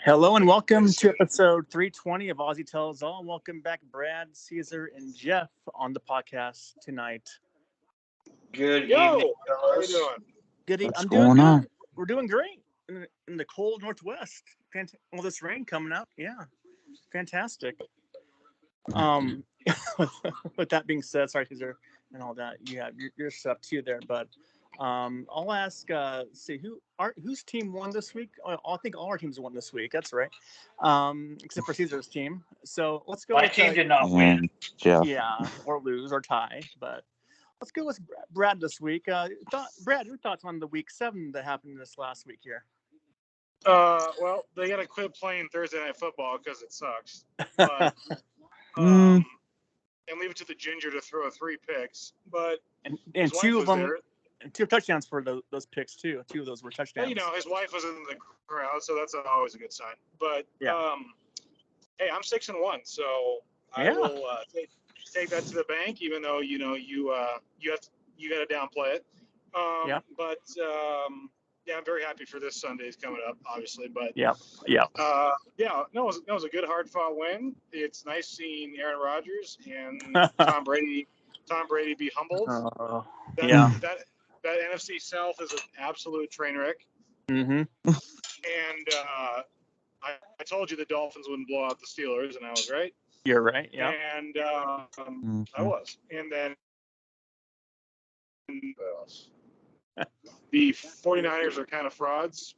Hello and welcome to episode 320 of Aussie Tells All. Welcome back, Brad, Caesar, and Jeff on the podcast tonight. Good Yo, evening, how you fellas. doing? Good. What's I'm going doing on? good. We're doing great in the cold Northwest. All this rain coming up. Yeah, fantastic. Um, with that being said, sorry, Caesar, and all that. You have your stuff too there, but I'll ask. See whose team won this week? I think all our teams won this week. That's right, except for Caesar's team. So let's go. My with, team did not win. And Jeff. Yeah, or lose or tie, but let's go with Brad this week. Brad, your thoughts on the week 7 that happened this last week here? Well, they got to quit playing Thursday Night Football because it sucks. But, Mm. and leave it to the Ginger to throw 3 picks. But And his two wife of was them, there. and 2 touchdowns for those picks too. 2 of those were But, touchdowns. his wife was in the crowd, so that's always a good sign. But Yeah. hey, I'm 6-1, so I Yeah. will take that to the bank. Even though you got to downplay it. Yeah. But yeah, I'm very happy for this Sunday's coming up, obviously. But Yeah. no, it was a good, hard-fought win. It's nice seeing Aaron Rodgers and Tom Brady be humbled. Yeah. That NFC South is an absolute train wreck. Mm-hmm. And I told you the Dolphins wouldn't blow out the Steelers, and I was right. You're right. Yeah. And I was. And then what else? The 49ers are kind of frauds.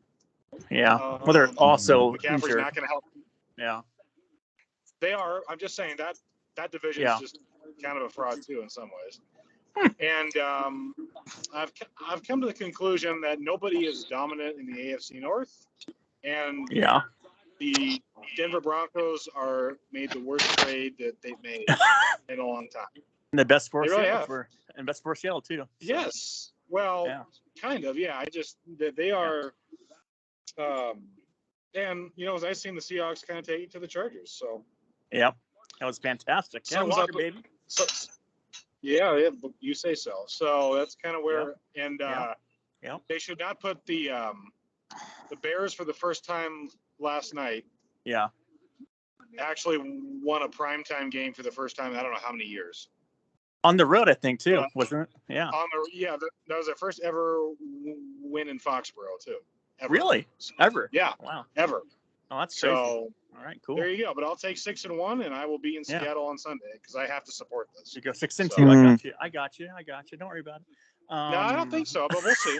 Yeah. Well, they're also McCaffrey's injured. not going to help. Yeah. They are. I'm just saying that division Yeah. is just kind of a fraud too in some ways. And I've come to the conclusion that nobody is dominant in the AFC North, and Yeah. the Denver Broncos are made the worst trade that they've made in a long time. And the best for They really Seattle have. and best for Seattle too. So, Yes. Well, Yeah. kind of. Yeah. I just that they are. And it was nice seeing the Seahawks kind of take it to the Chargers. So. Yeah. That was fantastic. Ken Sums Walker, up- baby. So, yeah, you say so. So that's kind of where, and Yeah. they should not put the Bears for the first time last night Yeah. actually won a primetime game for the first time in I don't know how many years. On the road, I think too, wasn't it? Yeah. That was their first ever win in Foxborough too. Ever. Really? Ever? Yeah, Wow. ever. Oh, that's crazy. So All right. Cool. there you go. But I'll take 6-1, and I will be in Yeah. Seattle on Sunday because I have to support this. You go 6-2. So- I got you. Don't worry about it. No, I don't think so, but we'll see.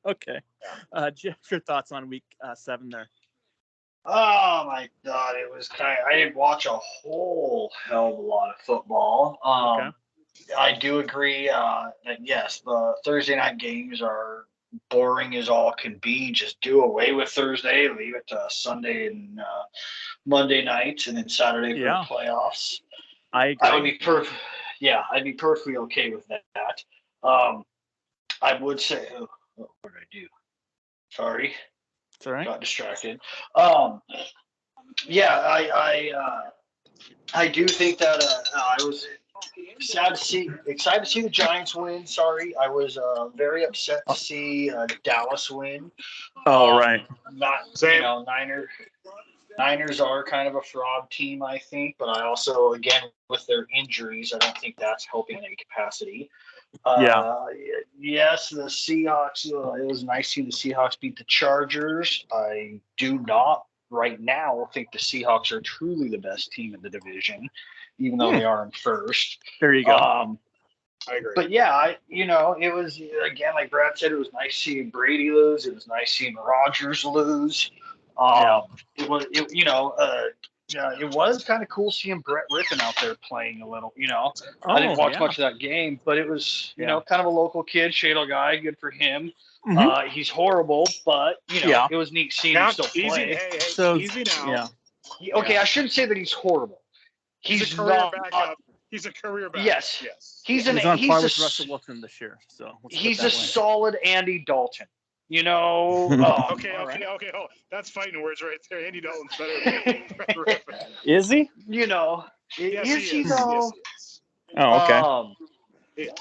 Okay. Jeff, your thoughts on week 7 there? Oh my God, it was I didn't watch a whole hell of a lot of football. Okay. I do agree that yes, the Thursday night games are boring as all can be. Just do away with Thursday, leave it to Sunday and Monday nights, and then Saturday for Yeah. the playoffs. I agree. I would be I'd be perfectly okay with that. I would say, what did I do? Sorry. It's all right. Got distracted. I do think that I was excited to see the Giants win. Sorry, I was very upset to see Dallas win. Oh, right. Same. Niners are kind of a fraud team, I think, but I also, again, with their injuries, I don't think that's helping in any capacity. Yes, the Seahawks. It was nice seeing the Seahawks beat the Chargers. I do not right now think the Seahawks are truly the best team in the division, even though they are in first. There you go. I agree. But yeah, it was, again, like Brad said, it was nice seeing Brady lose. It was nice seeing Rodgers lose. It was kind of cool seeing Brett Rippon out there playing a little. I didn't watch much of that game, but it was, kind of a local kid, Shadle guy. Good for him. Mhm. He's horrible, but it was neat seeing him still Easy, play. hey, So easy now. yeah. Okay, I shouldn't say that he's horrible. He's a career backup. He's a career backup. Yes. He's He's on par with a, Russell Wilson this year. So let's put he's that a way. solid Andy Dalton. Okay, all right. okay. Oh, that's fighting words right there. Andy Dalton's better than Brett Rippon. Is he? Yes, he is. Yes, he is. Oh, okay. It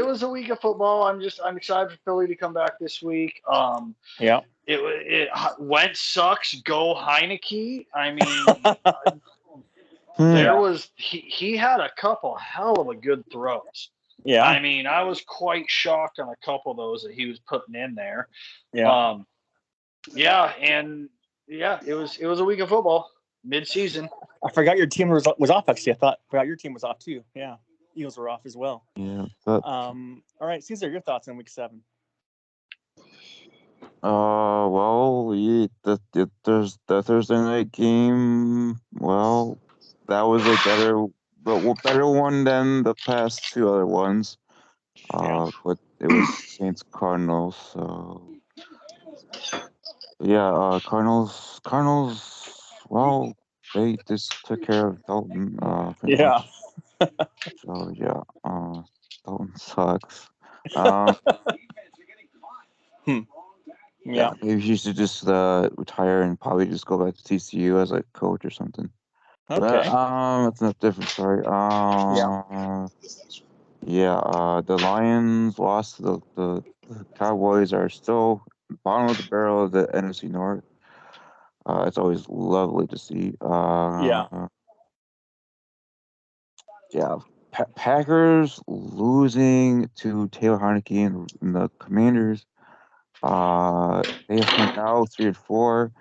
was a week of football. I'm excited for Philly to come back this week. Yeah. Wentz sucks. Go Heineke. I mean, Yeah. he had a couple hell of a good throws. Yeah. I mean, I was quite shocked on a couple of those that he was putting in there. Yeah. It was a week of football mid-season. I forgot your team was off. Actually, forgot your team was off too. Yeah, Eagles were off as well. Yeah. But All right, Caesar, your thoughts on week 7? well, there's the Thursday night game. Well, that was a better one than the past 2 other ones. But it was Saints Cardinals. So yeah, Cardinals. Well, they just took care of Dalton. Pretty Yeah. much. So yeah, Dalton sucks. Um, Yeah. maybe he should just retire and probably just go back to TCU as a coach or something. Okay. But that's a different story. The Lions lost to the Cowboys are still bottom of the barrel of the NFC North. It's always lovely to see. Packers losing to Taylor Heineke and the Commanders. They are now 3-4.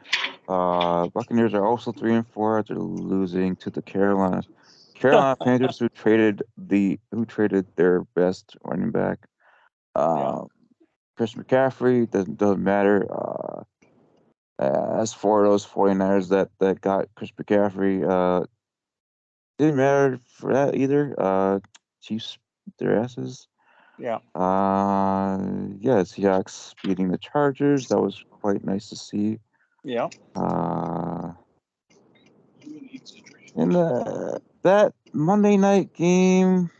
Buccaneers are also 3-4 after losing to the Carolina Panthers, who traded their best running back. Chris McCaffrey doesn't matter. As for those 49ers that got Chris McCaffrey, didn't matter for that either. Chiefs their asses. Yeah. Seahawks beating the Chargers. That was quite nice to see. Yeah. And that Monday night game,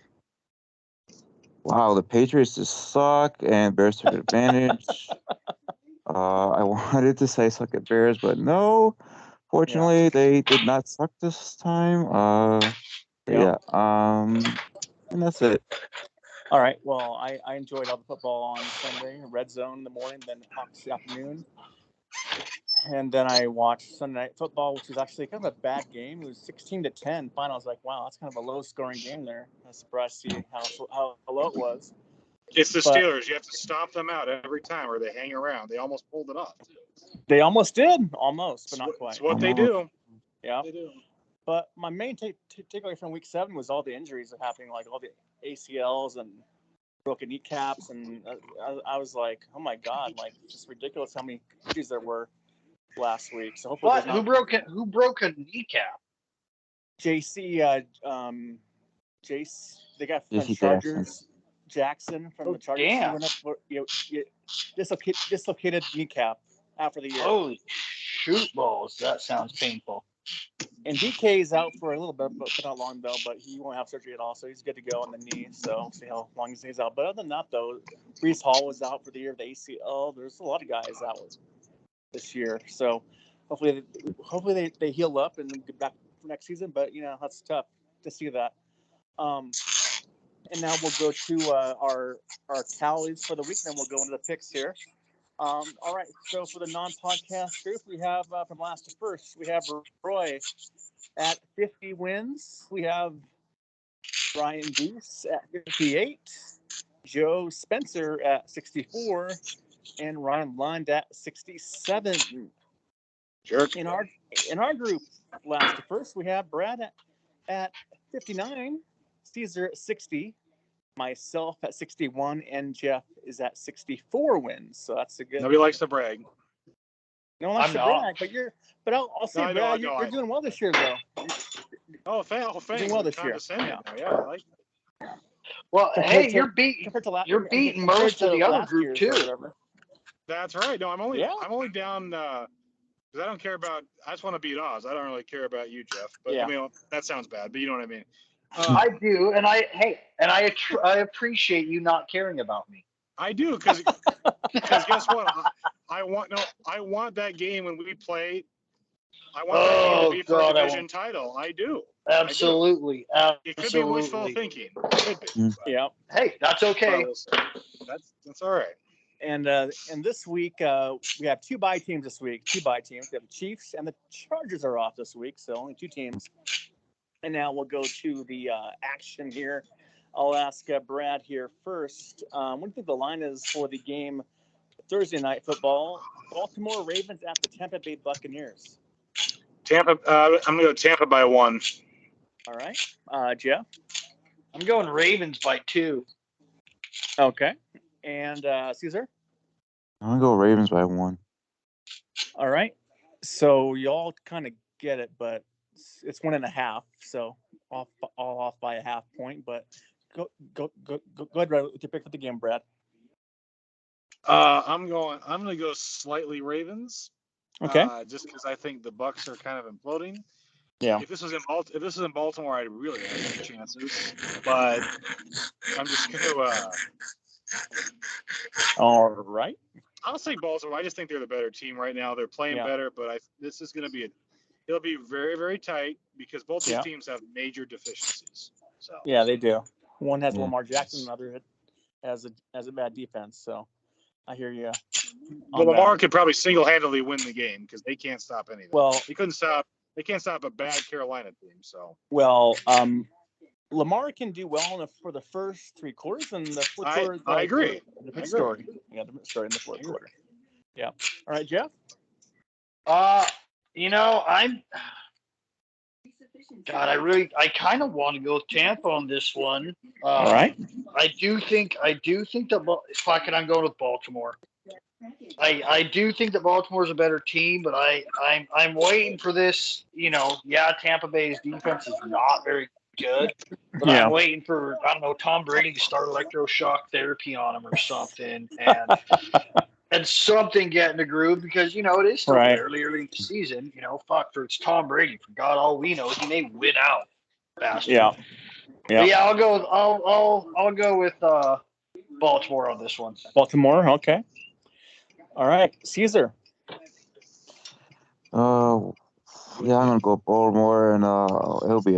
wow, the Patriots just suck and Bears took advantage. I wanted to say suck at Bears, but no. Fortunately, they did not suck this time. And that's it. All right. Well, I enjoyed all the football on Sunday, Red Zone in the morning, then Hawks the afternoon. And then I watched Sunday Night Football, which was actually kind of a bad game. It was 16-10 final. I was like, wow, that's kind of a low-scoring game there. I was surprised to see how low it was. It's the Steelers. You have to stomp them out every time, or they hang around. They almost pulled it off. They almost did, but not quite. It's what they do. Yeah. They do. But my main takeaway from week 7 was all the injuries that happening, like all the ACLs and broken kneecaps, and I was like, oh my god, like it's just ridiculous how many injuries there were last week. So hopefully, Who broke a kneecap? JC, Jace, the guy from the Chargers, Jackson from the Chargers. Damn. He went up for dislocated kneecap after the year. Holy shoot balls! That sounds painful. And DK is out for a little bit, but not long though. But he won't have surgery at all, so he's good to go on the knee. So we'll see how long he stays out. But other than that, though, Breece Hall was out for the year of the ACL. There's a lot of guys out this year. So hopefully they heal up and get back for next season. But that's tough to see that. And now we'll go to our tallies for the week. Then we'll go into the picks here. All right. So for the non-podcast group, we have from last to first, we have Roy at 50 wins. We have Brian Deese at 58, Joe Spencer at 64, and Ryan Lund at 67. Jerk. In our group, last to first, we have Brad at 59, Caesar at 60, myself at 61, and Jeff is at 64 wins. So that's a good. Nobody likes to brag. No one likes to brag, but I'll say, Brad, you're doing well this year, though. Thanks. Doing well this year. Yeah, I like that. Well, hey, you're beating most of the other group too. That's right. No, I'm only down because I don't care about. I just want to beat Oz. I don't really care about you, Jeff. But I mean, that sounds bad, but you know what I mean. I do, and I appreciate you not caring about me. I do, because guess what? I want that game when we play. I want that game to be for a division title. I do. Absolutely. It could be wishful Absolutely. thinking. It could be. Yeah. Hey, that's okay. That's all right. And this week we have two bye teams this week. Two bye teams. We have the Chiefs and the Chargers are off this week, so only two teams. And now we'll go to the action here. I'll ask Brad here first. What do you think the line is for the game Thursday night football? Baltimore Ravens at the Tampa Bay Buccaneers. Tampa. I'm gonna go Tampa by 1. All right, Jeff. I'm going Ravens by 2. Okay, and Caesar. I'm gonna go Ravens by 1. All right. So y'all kind of get it, but it's 1.5. So all off by a half point. But go ahead with your pick for the game, Brad. I'm gonna go slightly Ravens. Okay. Just because I think the Bucks are kind of imploding. Yeah. If this was in Baltimore, I'd really have some chances. But I'm just gonna. All right. I'll say Baltimore. I just think they're the better team right now. They're playing better, but this is gonna be it'll be very, very tight because both these teams have major deficiencies. So yeah, they do. One has Yeah. Lamar Jackson, another has a bad defense. So I hear you. Well, Lamar could probably single-handedly win the game because they can't stop anything. Well, they couldn't stop. They can't stop a bad Carolina team. So Lamar can do well for the first 3 quarters, and the fourth quarter. I agree. Different story. Yeah, different story in the fourth quarter. Yeah. All right, Jeff. I kind of want to go with Tampa on this one. All right. I do think that fucking I'm going with Baltimore. I do think that Baltimore is a better team, but I'm waiting for this. Tampa Bay's defense is not very good, but I'm waiting for Tom Brady to start electroshock therapy on him or something, and something get in the groove because it is still early in the season. It's Tom Brady. For God, all we know, he may win out faster. Yeah. But yeah, I'll go with Baltimore on this one. Baltimore. Okay. All right, Caesar. Yeah, I'm gonna go Baltimore, and it'll be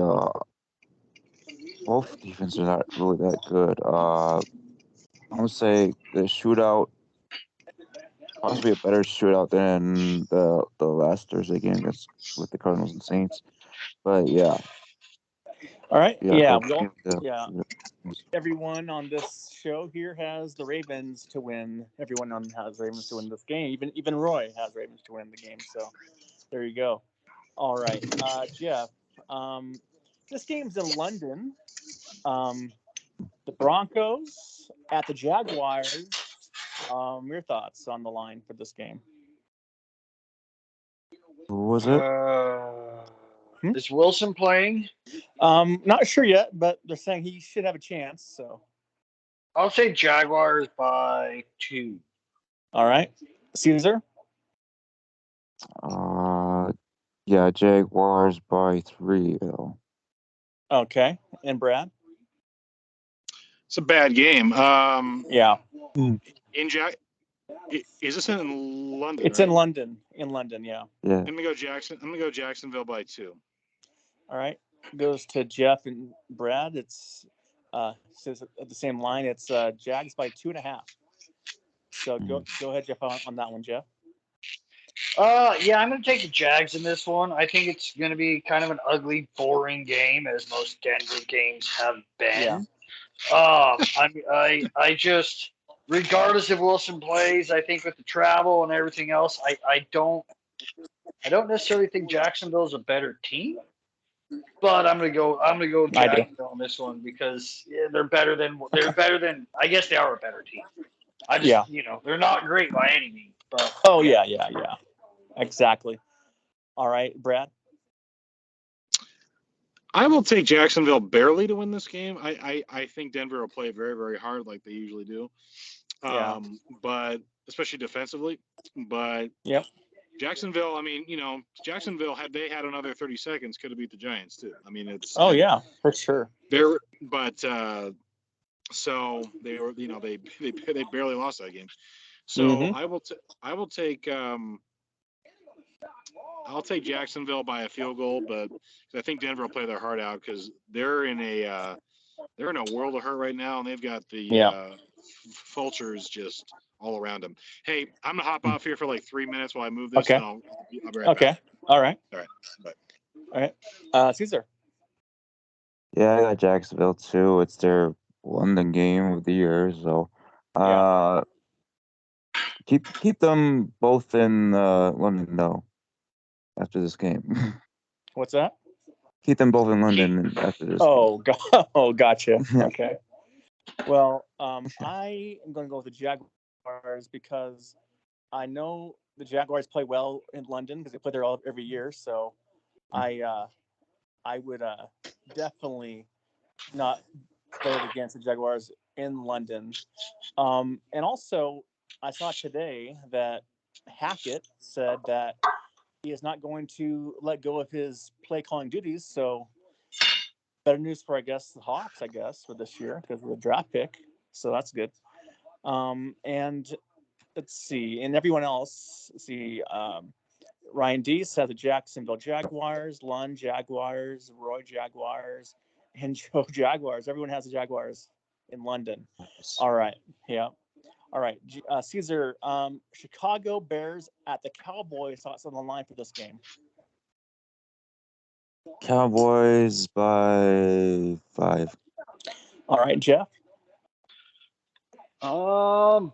both defenses are not really that good. I'm gonna say the shootout, possibly a better shootout than the last Thursday game with the Cardinals and Saints. But yeah. All right. Yeah. Yeah. Everyone on this show here has the Ravens to win. Everyone has Ravens to win this game. Even Roy has Ravens to win the game. So there you go. All right, Jeff. This game's in London. The Broncos at the Jaguars. Your thoughts on the line for this game? Who was it? Is Wilson playing? Not sure yet, but they're saying he should have a chance. So I'll say Jaguars by 2. All right, Caesar. Yeah, Jaguars by 3. Though. Okay, and Brad. It's a bad game. Yeah. Is this in London? It's right? in London. In London, yeah. Yeah. I'm gonna go Jacksonville by 2. All right. Goes to Jeff and Brad. It's says at the same line. It's Jags by 2.5. So go ahead, Jeff, on that one, Jeff. Yeah, I'm going to take the Jags in this one. I think it's going to be kind of an ugly, boring game, as most Denver games have been. Yeah. I just, regardless if Wilson plays, I think with the travel and everything else, I don't necessarily think Jacksonville is a better team. But I'm gonna go with Jacksonville on this one because they're better than I guess they are a better team. They're not great by any means. But yeah. Exactly. All right, Brad. I will take Jacksonville barely to win this game. I think Denver will play very, very hard like they usually do. But especially defensively. But Jacksonville, Jacksonville, had they had another 30 seconds, could have beat the Giants too. It's. Oh yeah, for sure. So they were, they barely lost that game. So I will take I'll take Jacksonville by a field goal, but I think Denver will play their heart out because they're in a world of hurt right now, and they've got the vultures just all around them. Hey, I'm gonna hop off here for like 3 minutes while I move this, Okay. and I'll be right Okay. back. All right. All right. Bye. All right. Caesar. Yeah, I got Jacksonville too. It's their London game of the year, so keep them both in London though. After this game, What's that? keep them both in London after this. Oh, gotcha. Okay. Well, I am going to go with the Jaguars because I know the Jaguars play well in London because they play there every year. So I would definitely not vote against the Jaguars in London. And also, I saw today that Hackett said that he is not going to let go of his play calling duties. So better news for, I guess, the Hawks, for this year because of the draft pick. So that's good. And let's see, and everyone else, Ryan Deese has the Jacksonville Jaguars, Lund Jaguars, Roy Jaguars, and Joe Jaguars. Everyone has the Jaguars in London. All right. Yeah. All right. Caesar, Chicago Bears at the Cowboys. Thoughts on the line for this game? Cowboys by 5. All right, Jeff.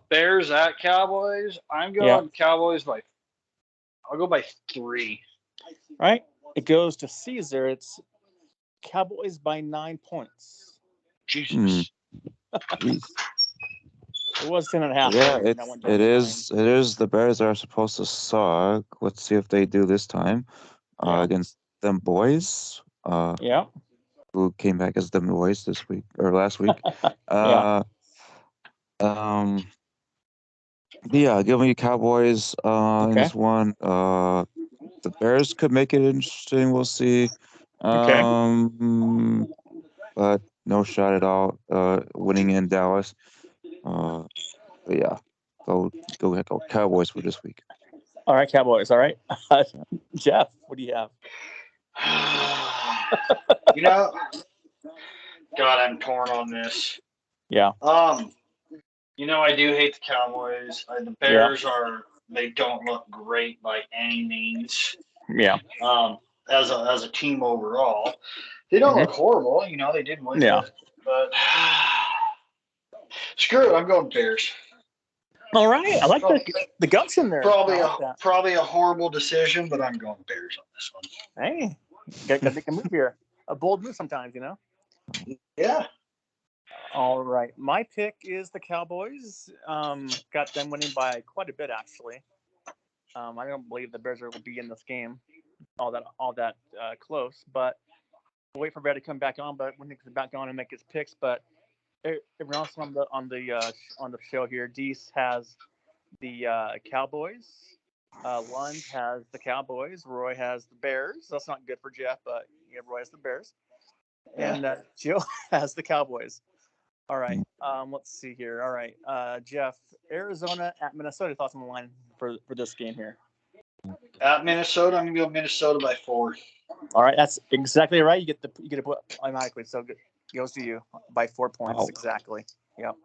Bears at Cowboys. I'm going Cowboys by. I'll go by 3. All right. It goes to Caesar. It's Cowboys by 9 points. Jesus. It was 10.5. Yeah, it is. The Bears are supposed to suck. Let's see if they do this time against them boys. Who came back as them boys this week or last week? Give me Cowboys in this one. The Bears could make it interesting. We'll see. But no shot at all. Winning in Dallas. But yeah, go Cowboys for this week. All right, Cowboys. All right, Jeff, what do you have? God, I'm torn on this. Yeah. I do hate the Cowboys. The Bears they don't look great by any means. Yeah. As a team overall, they don't look horrible. They did win. Yeah. But screw it, I'm going Bears. All right, I like the guts in there. Probably a horrible decision, but I'm going Bears on this one. Hey, got to make a move here. A bold move sometimes, Yeah. All right, my pick is the Cowboys. Got them winning by quite a bit, actually. I don't believe the Bears will be in this game all that close, but we'll wait for Brad to come back on. But when he comes back on and make his picks, but everyone else on the show here, Deese has the Cowboys. Lund has the Cowboys. Roy has the Bears. That's not good for Jeff, but Roy has the Bears. And Joe has the Cowboys. All right. Let's see here. All right. Jeff, Arizona at Minnesota. Thoughts on the line for this game here? At Minnesota, I'm gonna go Minnesota by 4. All right, that's exactly right. You get to put automatically. So good goes to you by 4 points. Wow. Exactly. Yep.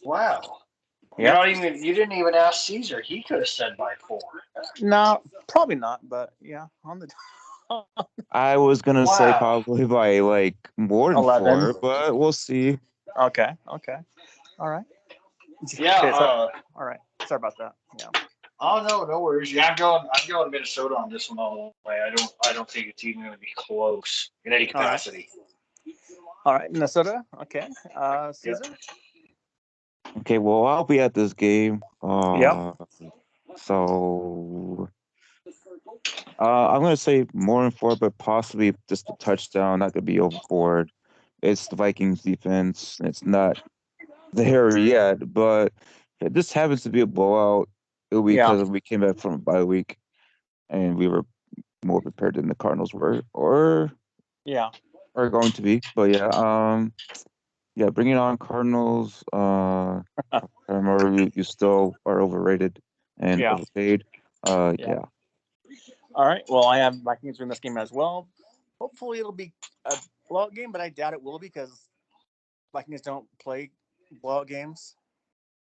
Wow. Yep. You didn't even ask Caesar. He could have said by 4. No, probably not. But yeah, on the. I was gonna say probably by like more than 11. 4, but we'll see. Okay. All right. Yeah. Okay, all right. Sorry about that. Yeah. Oh no worries. Yeah, I'm going Minnesota on this one all the way. I don't think it's even going to be close in any capacity. All right, Minnesota. Okay. Caesar. Okay, well I'll be at this game. So I'm gonna say more than 4, but possibly just a touchdown. Not gonna be overboard. It's the Vikings defense. It's not there yet, but if this happens to be a blowout, it'll be because we came back from a bye week and we were more prepared than the Cardinals were, or are going to be. But bring it on, Cardinals. I remember you still are overrated and overpaid. All right. Well, I have Vikings win this game as well. Hopefully, it'll be a blowout game, but I doubt it will because Vikings don't play blowout games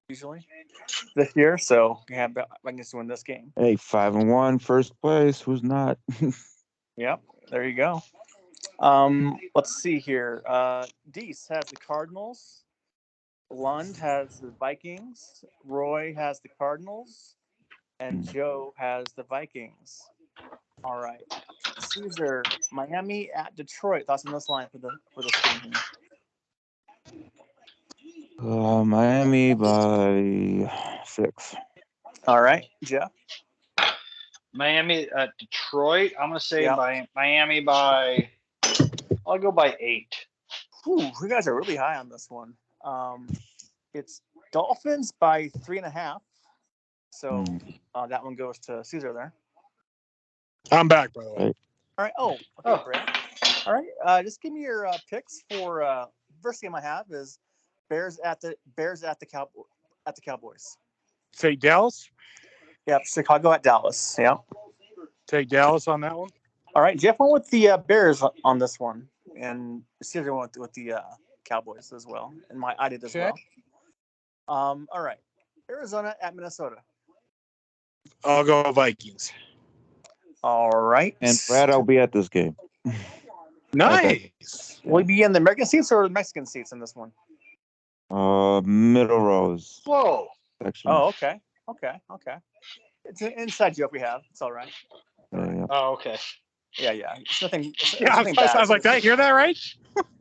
usually this year. So we have Vikings to win this game. Hey, 5-1, first place. Who's not? Yep. There you go. Let's see here. Deese has the Cardinals. Lund has the Vikings. Roy has the Cardinals. And Joe has the Vikings. All right. Caesar, Miami at Detroit. Thoughts on this line for this game here? Miami by 6. All right, Jeff. Miami at Detroit. I'm gonna say Yep. by Miami by. I'll go by 8. Whew, you guys are really high on this one. It's Dolphins by 3.5. So that one goes to Caesar there. I'm back, by the way. All right. Oh, okay, Brad. All right. Just give me your picks for first game I have is Bears at the Cowboys. Take Dallas. Yep. Chicago at Dallas. Yep. Take Dallas on that one. All right. Jeff went with the Bears on this one, and Caesar went with the Cowboys as well, and I did as well. All right. Arizona at Minnesota. I'll go Vikings. All right. And Brad, I'll be at this game. Nice. Will he be in the American seats or the Mexican seats in this one? Middle rows. Whoa. Section. Oh, okay. It's an inside joke we have. It's all right. Yeah. Oh, okay. Yeah. It's nothing. It's Yeah, nothing I was like, did I hear that right?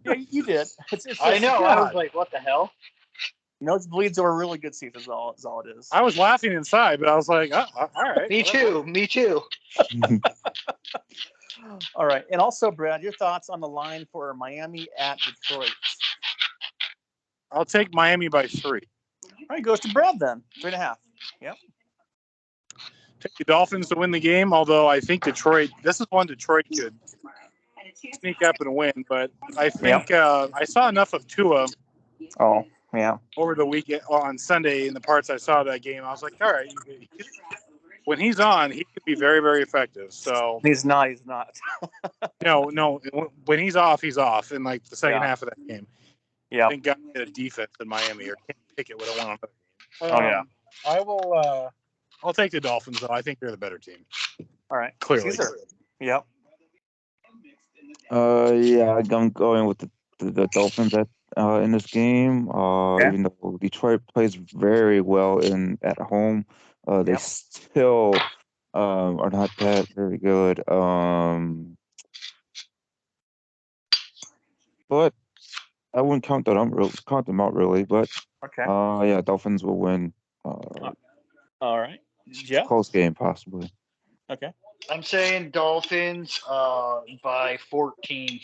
Yeah, you did. It's I know. God. I was like, what the hell? Nosebleeds are really good seats. Is all it is. I was laughing inside, but I was like, oh, all right. Me too. All right. And also, Brad, your thoughts on the line for Miami at Detroit? I'll take Miami by 3. All right, goes to Brad then. 3.5. Yep. Take the Dolphins to win the game, although I think this is one Detroit could sneak up and win, but I think I saw enough of Tua over the weekend on Sunday in the parts I saw of that game. I was like, all right, when he's on, he could be very, very effective. So he's not. No, when he's off in like the second half of that game. Yeah. I think God had a defense in Miami, or Kenny Pickett would have won on Oh that game. yeah. I will. I'll take the Dolphins, though. I think they're the better team. All right. Clearly. Caesar. Yep. Yeah, I'm going with the Dolphins in this game. Even though Detroit plays very well at home, they still are not that very good. But I wouldn't count them out really. But okay. Dolphins will win. All right. Jeff? Close game, possibly. Okay. I'm saying Dolphins by 14.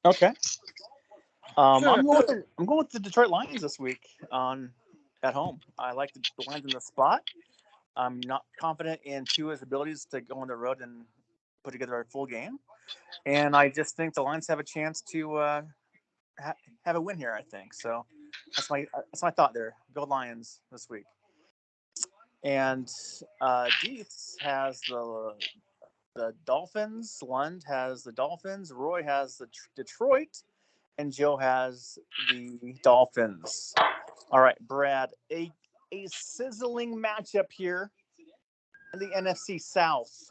Okay. I'm going with the Detroit Lions this week at home. I like the Lions in the spot. I'm not confident in Tua's abilities to go on the road and put together a full game, and I just think the Lions have a chance to have a win here. I think so. That's my thought there. Go Lions this week. And Dietz has the Dolphins. Lund has the Dolphins. Roy has the Detroit. And Joe has the Dolphins. All right, Brad, a sizzling matchup here in the NFC South.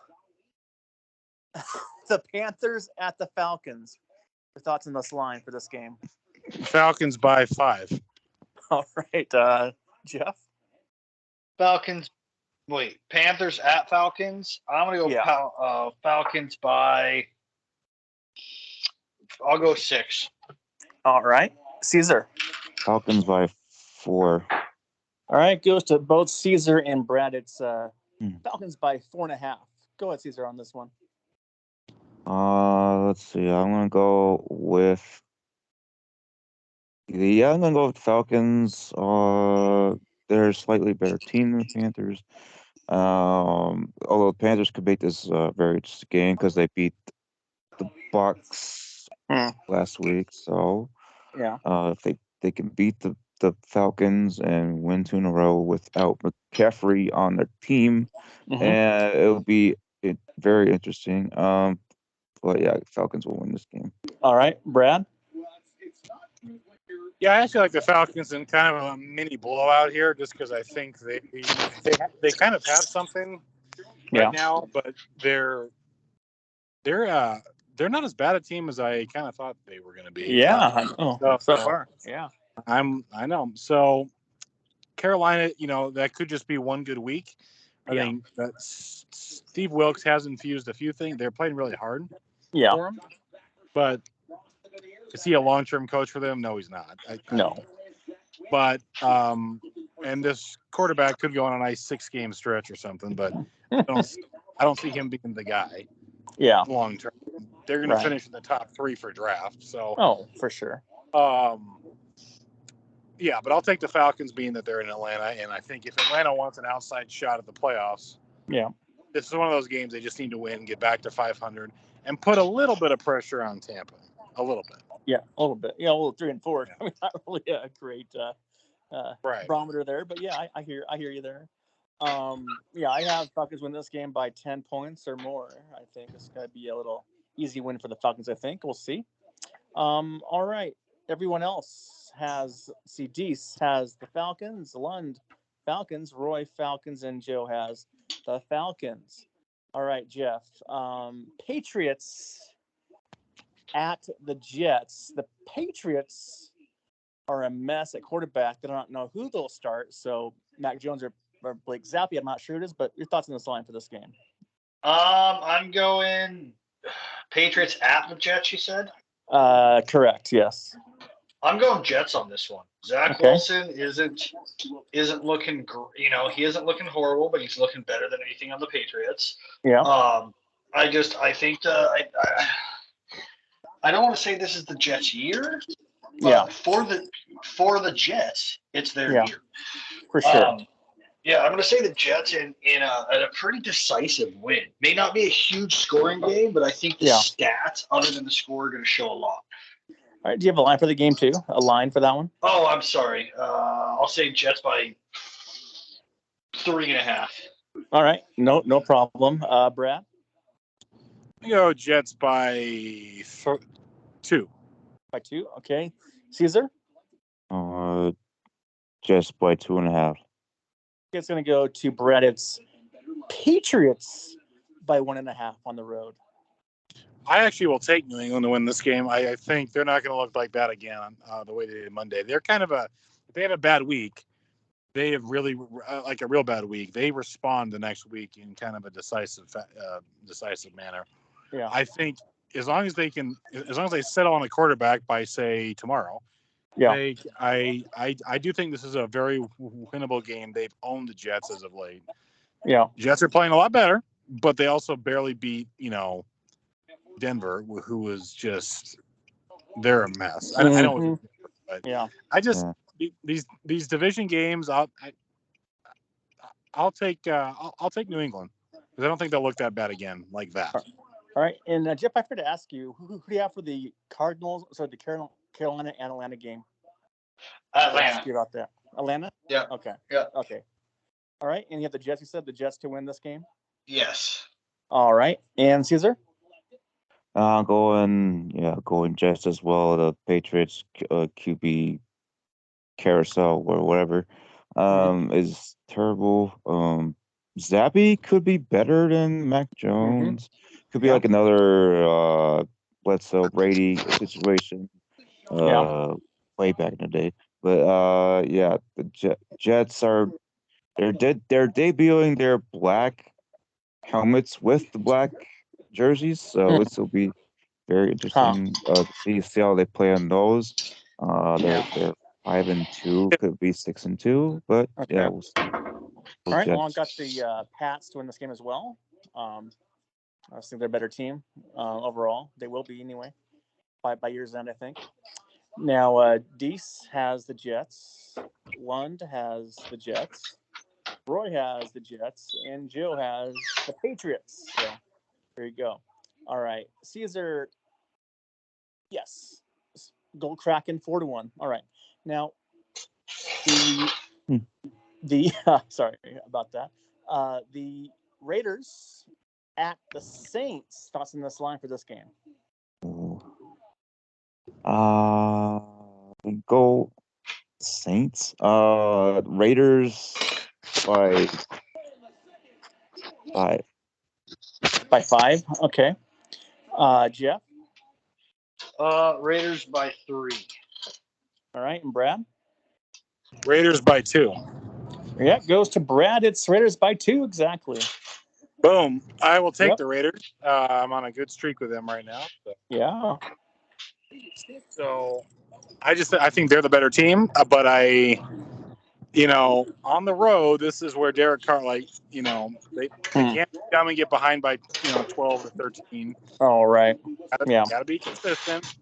The Panthers at the Falcons. Your thoughts on this line for this game? Falcons by 5. All right, Jeff? Panthers at Falcons. I'm going to go Falcons by, I'll go 6. All right. Caesar? Falcons by 4. All right, goes to both Caesar and Brad. It's Falcons by 4.5. Go ahead, Caesar, on this one. Let's see. I'm gonna go with the Falcons. They're a slightly better team than the Panthers. Although the Panthers could make this very interesting game because they beat the Bucks last week. So if they can beat the Falcons and win 2 in a row without McCaffrey on their team, and it'll be very interesting. But yeah, Falcons will win this game. All right, Brad. Yeah, I actually like the Falcons in kind of a mini blowout here, just because I think they kind of have something right now, but they're not as bad a team as I kind of thought they were going to be. Yeah, so far. Yeah, I know. So Carolina, that could just be one good week. I think that Steve Wilkes has infused a few things. They're playing really hard for him, but is he a long-term coach for them? No, he's not. No. But and this quarterback could go on a nice 6-game stretch or something, but I don't see him being the guy. Yeah. Long term, they're going to finish in the top 3 for draft. So. For sure. Yeah, but I'll take the Falcons, being that they're in Atlanta, and I think if Atlanta wants an outside shot at the playoffs, this is one of those games they just need to win, get back to 500, and put a little bit of pressure on Tampa. A little bit. Yeah, a little bit. Yeah, 3-4. I mean, not really a great barometer there, but yeah, I hear you there. I have Falcons win this game by 10 points or more. I think it's going to be a little easy win for the Falcons. I think we'll see. All right, everyone else has Deese has the Falcons, Lund Falcons, Roy Falcons, and Joe has the Falcons. All right, Jeff. Patriots at the Jets. The Patriots are a mess at quarterback. They don't know who they'll start. So Mac Jones or Blake Zappi, I'm not sure it is, but your thoughts on this line for this game? I'm going Patriots at the Jets, you said? Correct, yes. I'm going Jets on this one. Zach Wilson isn't looking, he isn't looking horrible, but he's looking better than anything on the Patriots. Yeah. I think I don't want to say this is the Jets' year, but for the Jets, it's their year. For sure. I'm going to say the Jets in a pretty decisive win. May not be a huge scoring game, but I think the stats, other than the score, are going to show a lot. All right. Do you have a line for the game too? A line for that one? Oh, I'm sorry. I'll say Jets by 3.5. All right. No problem. Brad? I go Jets by 2. By 2. Okay. Caesar? Jets by 2.5. It's going to go to Brad. It's Patriots by 1.5 on the road. I actually will take New England to win this game. I think they're not going to look like that again the way they did Monday. They're if they have a bad week, they have really like a real bad week. They respond the next week in kind of a decisive manner. Yeah. I think as long as they settle on a quarterback by, say, tomorrow, I do think this is a very winnable game. They've owned the Jets as of late. Yeah. Jets are playing a lot better, but they also barely beat, Denver, who was just, they're a mess. I don't, but I just these division games. I'll take New England because I don't think they'll look that bad again like that. All right, and Jeff, I forgot to ask you, who do you have for the Cardinals? Sorry, the Carolina and Atlanta game. Atlanta. Ask you about that. Atlanta. Yeah. Okay. Yeah. Okay. All right, and you have the Jets. You said the Jets to win this game. Yes. All right, and Caesar. Going Jets as well. The Patriots QB carousel or whatever is terrible. Zappi could be better than Mac Jones. Could be like another Bledsoe Brady situation way back in the day. But the Jets are they're debuting their black helmets with the black jerseys, so this will be very interesting to see how they play on those. They're 5-2, could be 6-2, but we'll see. All right, well, I've got the Pats to win this game as well. I think they're a better team overall. They will be anyway by year's end, I think. Now, Deese has the Jets. Lund has the Jets. Roy has the Jets. And Joe has the Patriots. So there you go. All right. Caesar, yes. Gold Kraken 4-1. All right. Now, the sorry about that. The Raiders at the Saints. Thoughts on this line for this game? We go Saints. Raiders by 5. By 5. Okay. Jeff. Raiders by 3. All right, and Brad. Raiders by 2. Yeah, it goes to Brad. It's Raiders by 2 exactly. Boom. I will take the Raiders. I'm on a good streak with them right now. So. Yeah. So I think they're the better team, but on the road, this is where Derek Carr, they can't come and get behind by 12 or 13. All right. Gotta be consistent.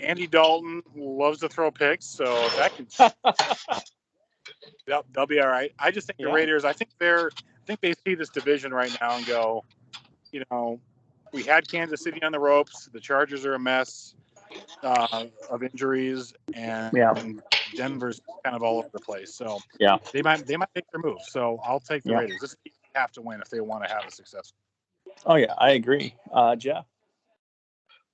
Andy Dalton loves to throw picks, so that can they'll be all right. I just think the Raiders. I think they see this division right now and go, we had Kansas City on the ropes. The Chargers are a mess of injuries, and Denver's kind of all over the place. So they might make their move. So I'll take the Raiders. This team have to win if they want to have a success. Oh yeah, I agree. Jeff.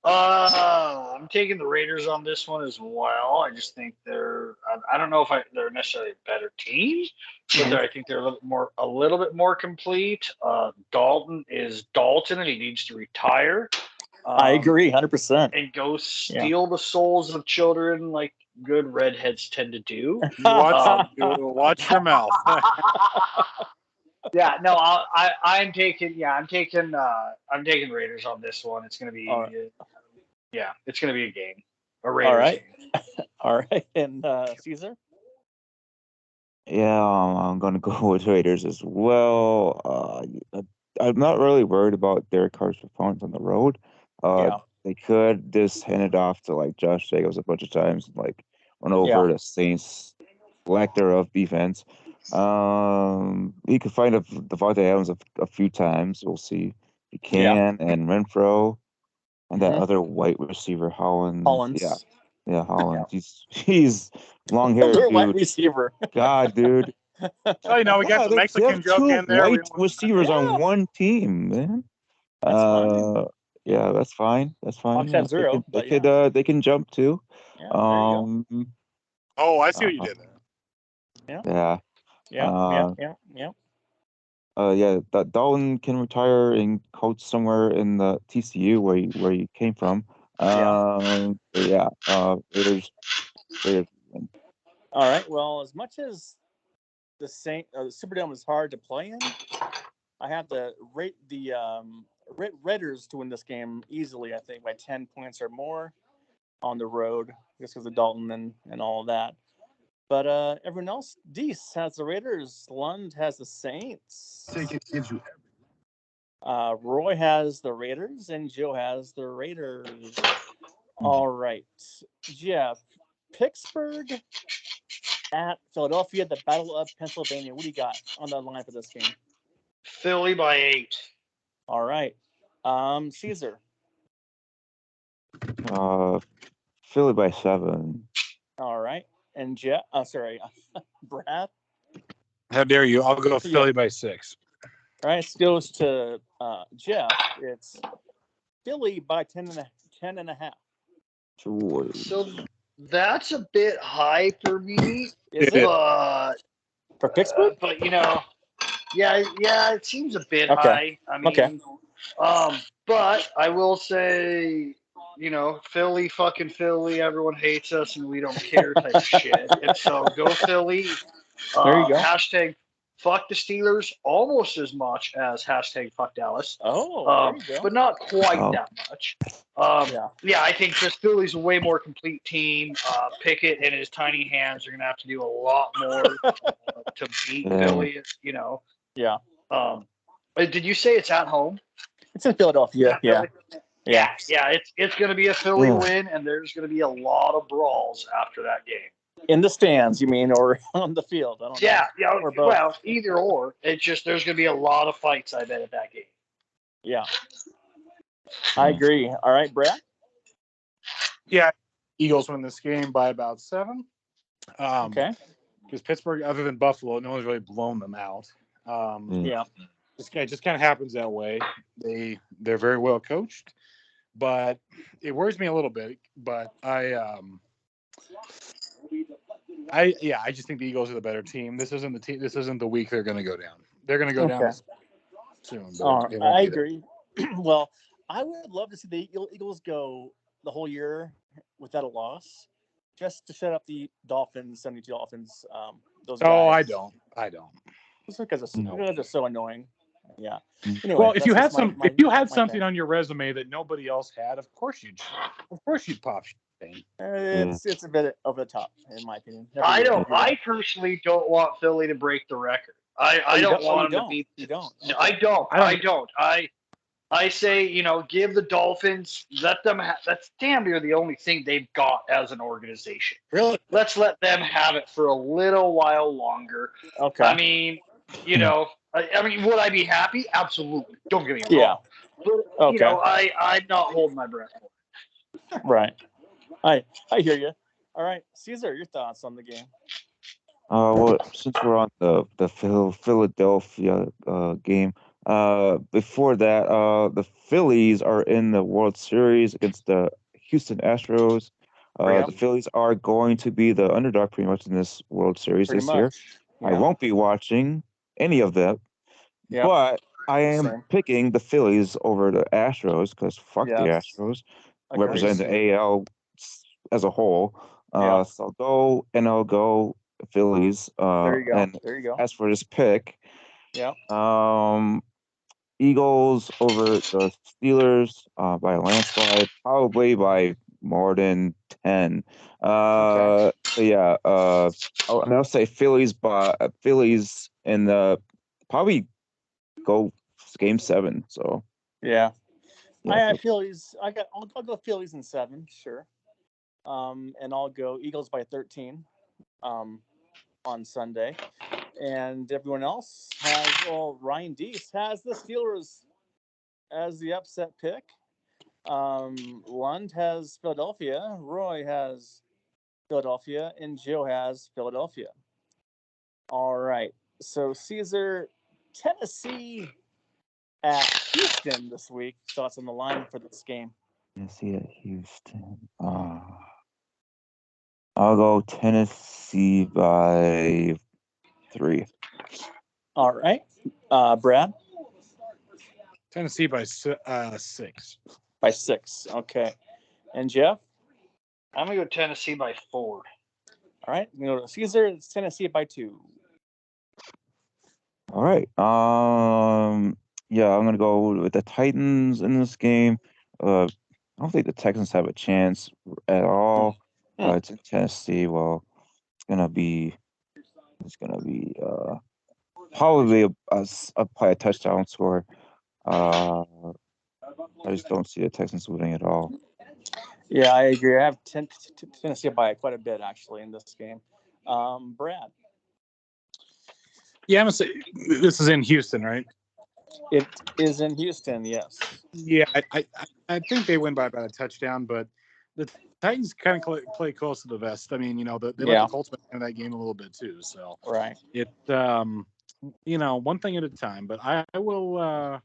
I'm taking the Raiders on this one as well. I just think I don't know if they're necessarily a better team, but I think they're a little bit more complete. Dalton is Dalton, and he needs to retire. I agree, 100%. And go steal the souls of children like good redheads tend to do. Watch your mouth. Yeah, no, I'm taking Raiders on this one. It's gonna be it's gonna be a game. A Raiders game. All right, and Caesar. Yeah, I'm gonna go with Raiders as well. I'm not really worried about Derek Carr's performance on the road. They could just hand it off to Josh Jacobs a bunch of times, run over the Saints' lack thereof defense. He could find Devontae Adams a few times. We'll see. He can, and Renfro, and that other white receiver, Hollins. Yeah, Hollins. He's long hair, dude. White receiver. God, dude. We got the Mexican joke in there. White receivers on one team, man. That's fine. Yeah, that's fine. That's fine. They can jump too. Yeah, I see what you did there. That Dalton can retire and coach somewhere in the TCU where he came from. Raiders. All right. Well, as much as the Superdome is hard to play in, I have to rate the Raiders to win this game easily. I think by 10 points or more on the road, just because of Dalton and all of that. But everyone else, Deese has the Raiders. Lund has the Saints. Roy has the Raiders, and Joe has the Raiders. All right, Jeff. Pittsburgh at Philadelphia, the Battle of Pennsylvania. What do you got on the line for this game? Philly by 8. All right. Caesar. Philly by 7. All right. And Jeff, Brad. How dare you? I'll go Philly by 6. All right. This goes to Jeff. It's Philly by 10 and a half. So that's a bit high for me. Is it? For Pittsburgh? But it seems a bit high. I mean, but I will say, Philly, everyone hates us and we don't care type shit. And so go Philly. There you go. Hashtag fuck the Steelers almost as much as hashtag fuck Dallas. There you go. But not quite that much. I think just Philly's a way more complete team. Pickett and his tiny hands are going to have to do a lot more to beat Philly, Yeah. Did you say it's at home? It's in Philadelphia. Yeah. It's going to be a Philly win, and there's going to be a lot of brawls after that game. In the stands, you mean, or on the field? I don't know. Or both. Well, either or. It's just there's going to be a lot of fights, I bet, at that game. Yeah. I agree. All right, Brad? Yeah, Eagles win this game by about 7. Okay. Because Pittsburgh, other than Buffalo, no one's really blown them out. It just kind of happens that way. They're very well coached, but it worries me a little bit. But I just think the Eagles are the better team. This isn't the team. This isn't the week they're going to go down. They're going to go down soon. But I agree. Well, I would love to see the Eagles go the whole year without a loss, just to shut up the Dolphins, 72 Dolphins. Those guys. I don't. Just because they're so annoying. Yeah. Mm. Anyway, Well, if you had something thing. on your resume that nobody else had, of course you'd pop champagne. It's a bit over the top, in my opinion. I personally don't want Philly to break the record. I don't want them to beat. You don't. Okay. I don't. I say, give the Dolphins, let them that's damn near the only thing they've got as an organization. Really? Let's let them have it for a little while longer. Okay. I mean, would I be happy? Absolutely. Don't get me wrong. Yeah. But, Okay. I'm not holding my breath. Right. I hear you. All right, Caesar, your thoughts on the game? Well, since we're on the Philadelphia game, before that, the Phillies are in the World Series against the Houston Astros. The Phillies are going to be the underdog pretty much in this World Series this year. Yeah. I won't be watching any of that, but I am picking the Phillies over the Astros because fuck the Astros, representing the AL as a whole. So I'll go Phillies. There you go. And there you go. As for this pick, Eagles over the Steelers by a landslide, probably by more than 10. I'll say Phillies in the probably go game 7. So I have Phillies. I'll go Phillies in 7, sure. And I'll go Eagles by 13 on Sunday. And everyone else Ryan Deese has the Steelers as the upset pick. Lund has Philadelphia. Roy has Philadelphia. And Joe has Philadelphia. All right. So, Caesar, Tennessee at Houston this week. Thoughts on the line for this game? Tennessee at Houston. I'll go Tennessee by 3. All right. Brad? Tennessee by 6. By 6. Okay. And Jeff? I'm going to go Tennessee by 4. All right. Caesar, it's Tennessee by 2. All right. I'm going to go with the Titans in this game. I don't think the Texans have a chance at all. It's in Tennessee. Well, it's gonna be probably a touchdown score. I just don't see the Texans winning at all. Yeah, I agree. I have Tennessee by quite a bit actually in this game. Brad. Yeah, I'm gonna say this is in Houston, right? It is in Houston, yes. Yeah, I think they win by about a touchdown, but the Titans kind of play close to the vest. I mean, they let the Colts in that game a little bit too. So one thing at a time. But I will. I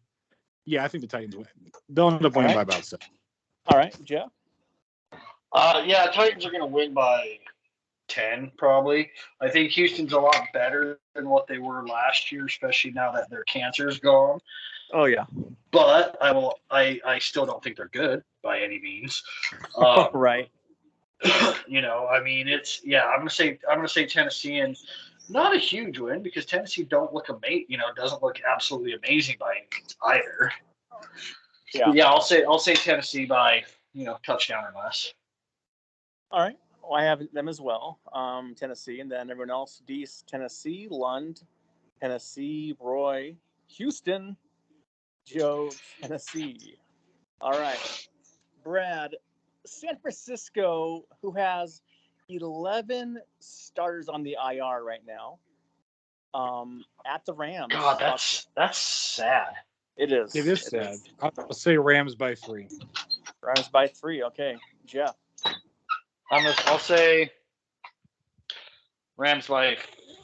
think the Titans win. They'll end up winning by about 7. All right, Jeff. Titans are going to win by 10 probably. I think Houston's a lot better than what they were last year, especially now that their cancer's gone. Oh yeah. But I still don't think they're good by any means. Right. I mean I'm gonna say Tennessee, and not a huge win because Tennessee don't look doesn't look absolutely amazing by any means either. Yeah, I'll say Tennessee by touchdown or less. All right. Well, I have them as well. Tennessee, and then everyone else: Deese, Tennessee, Lund, Tennessee, Roy, Houston, Joe, Tennessee. All right, Brad, San Francisco, who has 11 starters on the IR right now, at the Rams. God, that's sad. It is. It is sad. I'll say Rams by 3. Rams by 3. Okay, Jeff. I'll say Rams by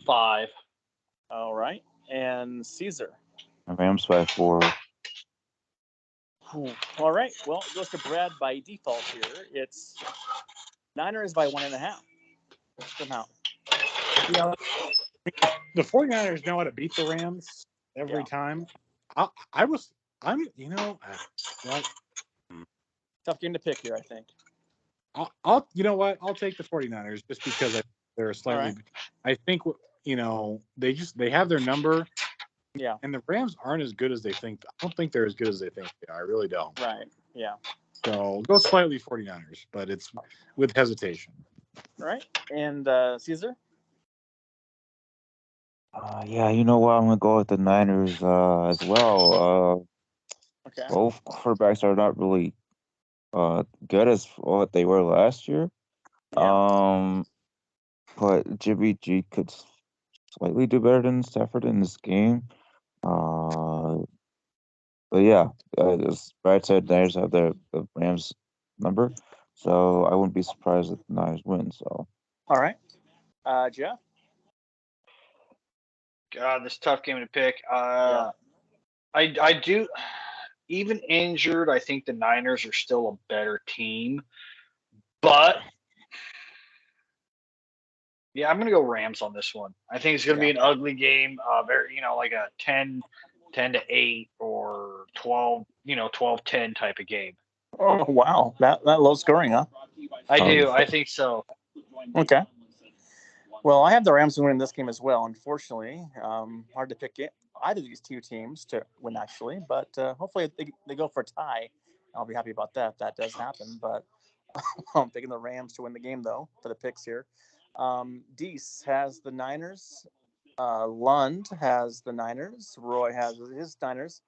5. All right, and Caesar. Rams by 4. All right. Well, it goes to Brad by default here. It's Niners by 1.5. Somehow. The 49ers know how to beat the Rams every time. I'm tough game to pick here, I think. I'll you know what? I'll take the 49ers just because they're slightly. Right. I think they have their number. Yeah. And the Rams aren't as good as they think. I don't think they're as good as they think they are. I really don't. Right. Yeah. So go slightly 49ers, but it's with hesitation. Right. And Caesar? Yeah, you know what? I'm gonna go with the Niners as well. Okay. Both quarterbacks are not really good as what they were last year. Yeah. But Jimmy G could slightly do better than Stafford in this game. But yeah, as Brad said, Niners have the Rams number, so I wouldn't be surprised if the Niners win. So. All right. Jeff? God, this is a tough game to pick. Yeah. I do, even injured, I think the Niners are still a better team. But yeah, I'm gonna go Rams on this one. I think it's gonna be an ugly game. Very, like a 10-8 or 12-10 type of game. Oh wow, that low scoring, huh? I do. I think so. Okay. Well, I have the Rams winning this game as well. Unfortunately, hard to pick either of these two teams to win, actually. But hopefully they go for a tie. I'll be happy about that. That does happen. But I'm picking the Rams to win the game, though, for the picks here. Deese has the Niners. Lund has the Niners. Roy has his Niners.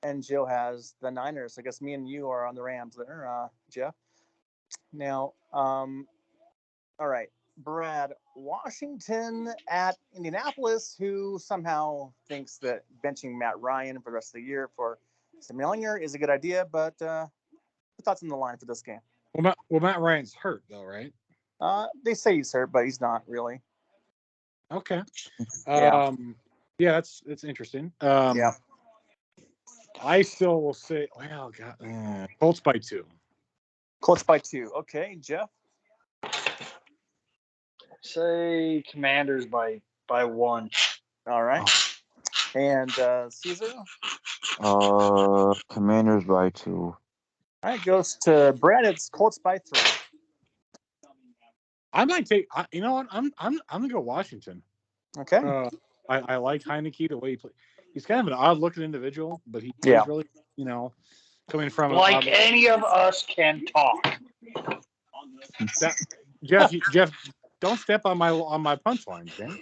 And Joe has the Niners. I guess me and you are on the Rams there, Jeff. Now, all right. Brad, Washington at Indianapolis, who somehow thinks that benching Matt Ryan for the rest of the year for Sam Ellinger is a good idea, but the thoughts on the line for this game? Well, Matt Ryan's hurt, though, right? They say he's hurt, but he's not really. Okay. Yeah. Yeah, that's interesting. Yeah. I still will say, well, God, Colts by 2. Colts by 2. Okay, Jeff? Say Commanders by 1. All right. And Caesar? Commanders by 2. All right, goes to Brad. It's Colts by 3. I might take. You know what? I'm gonna go Washington. Okay. I like Heineke the way he plays. He's kind of an odd-looking individual, but he Yeah. really, coming from like any of us can talk. Jeff, don't step on my punchlines, man.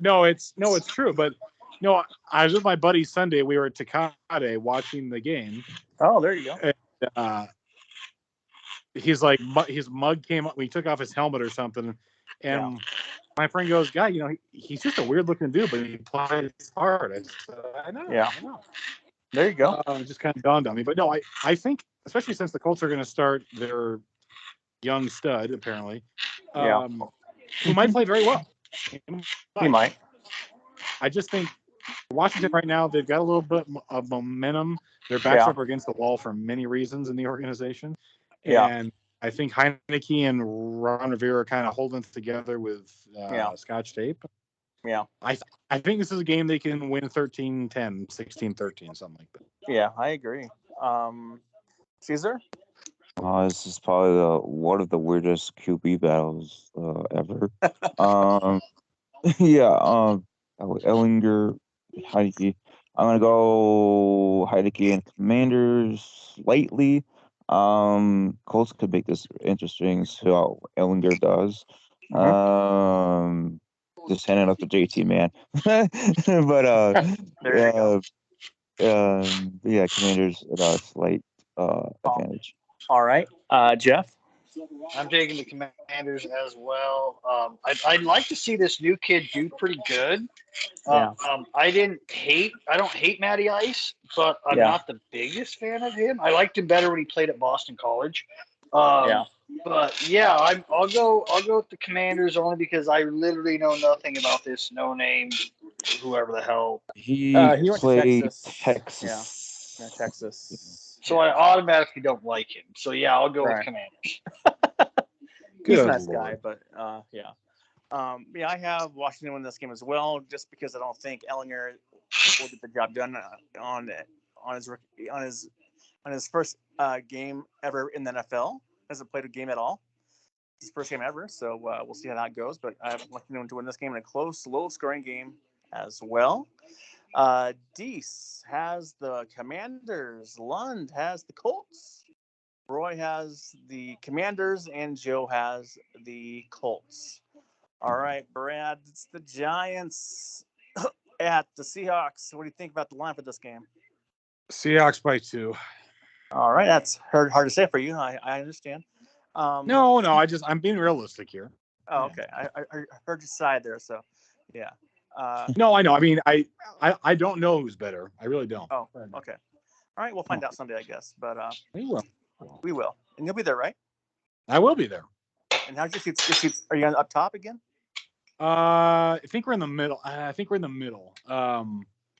No, it's true. But no, I was with my buddy Sunday. We were at Tecate watching the game. Oh, there you go. And, he's like, his mug came up. We took off his helmet or something, and my friend goes, "God, he's just a weird looking dude, but he plays hard." I said, I know. Yeah. I know. There you go. It just kind of dawned on me. But no, I think, especially since the Colts are going to start their young stud, apparently, who might play very well. He might. I just think Washington right now, they've got a little bit of momentum. Their backs up against the wall for many reasons in the organization. And I think Heineke and Ron Rivera are kind of holding together with Scotch tape. Yeah. I think this is a game they can win 13-10, 16-13, something like that. Yeah, I agree. Caesar? This is probably one of the weirdest QB battles ever. Ellinger, Heineke. I'm gonna go Heineke and Commanders slightly. Colts could make this interesting. See how Ellinger does. Just handing it up to JT, man. But Commanders at a slight advantage. All right, Jeff. I'm taking the Commanders as well. I'd like to see this new kid do pretty good. I don't hate Matty Ice, but I'm not the biggest fan of him. I liked him better when he played at Boston College. But yeah, I'll go with the Commanders only because I literally know nothing about this no-name whoever the hell. He He went to played Texas. Texas. Yeah, Texas. So I automatically don't like him. So yeah, I'll go with Right. Commanders. He's a Good nice Lord. guy, but yeah. Yeah, I have Washington win this game as well, just because I don't think Ellinger will get the job done on his first game ever in the NFL. Hasn't played a game at all. It's his first game ever, so we'll see how that goes. But I have Washington to win this game in a close, low-scoring game as well. Deese has the Commanders. Lund has the Colts. Roy has the Commanders, and Joe has the Colts. All right, Brad, it's the Giants at the Seahawks. What do you think about the line for this game? Seahawks by 2. All right, that's hard to say for you. I understand. No, I'm being realistic here. Oh, okay. I heard your side there, so yeah. No, I know. I mean, I don't know who's better. I really don't. Oh, okay. All right, we'll find out someday, I guess. But We will. we will, and you'll be there, right? I will be there. And how's your seats? Are you up top again? I think we're in the middle. I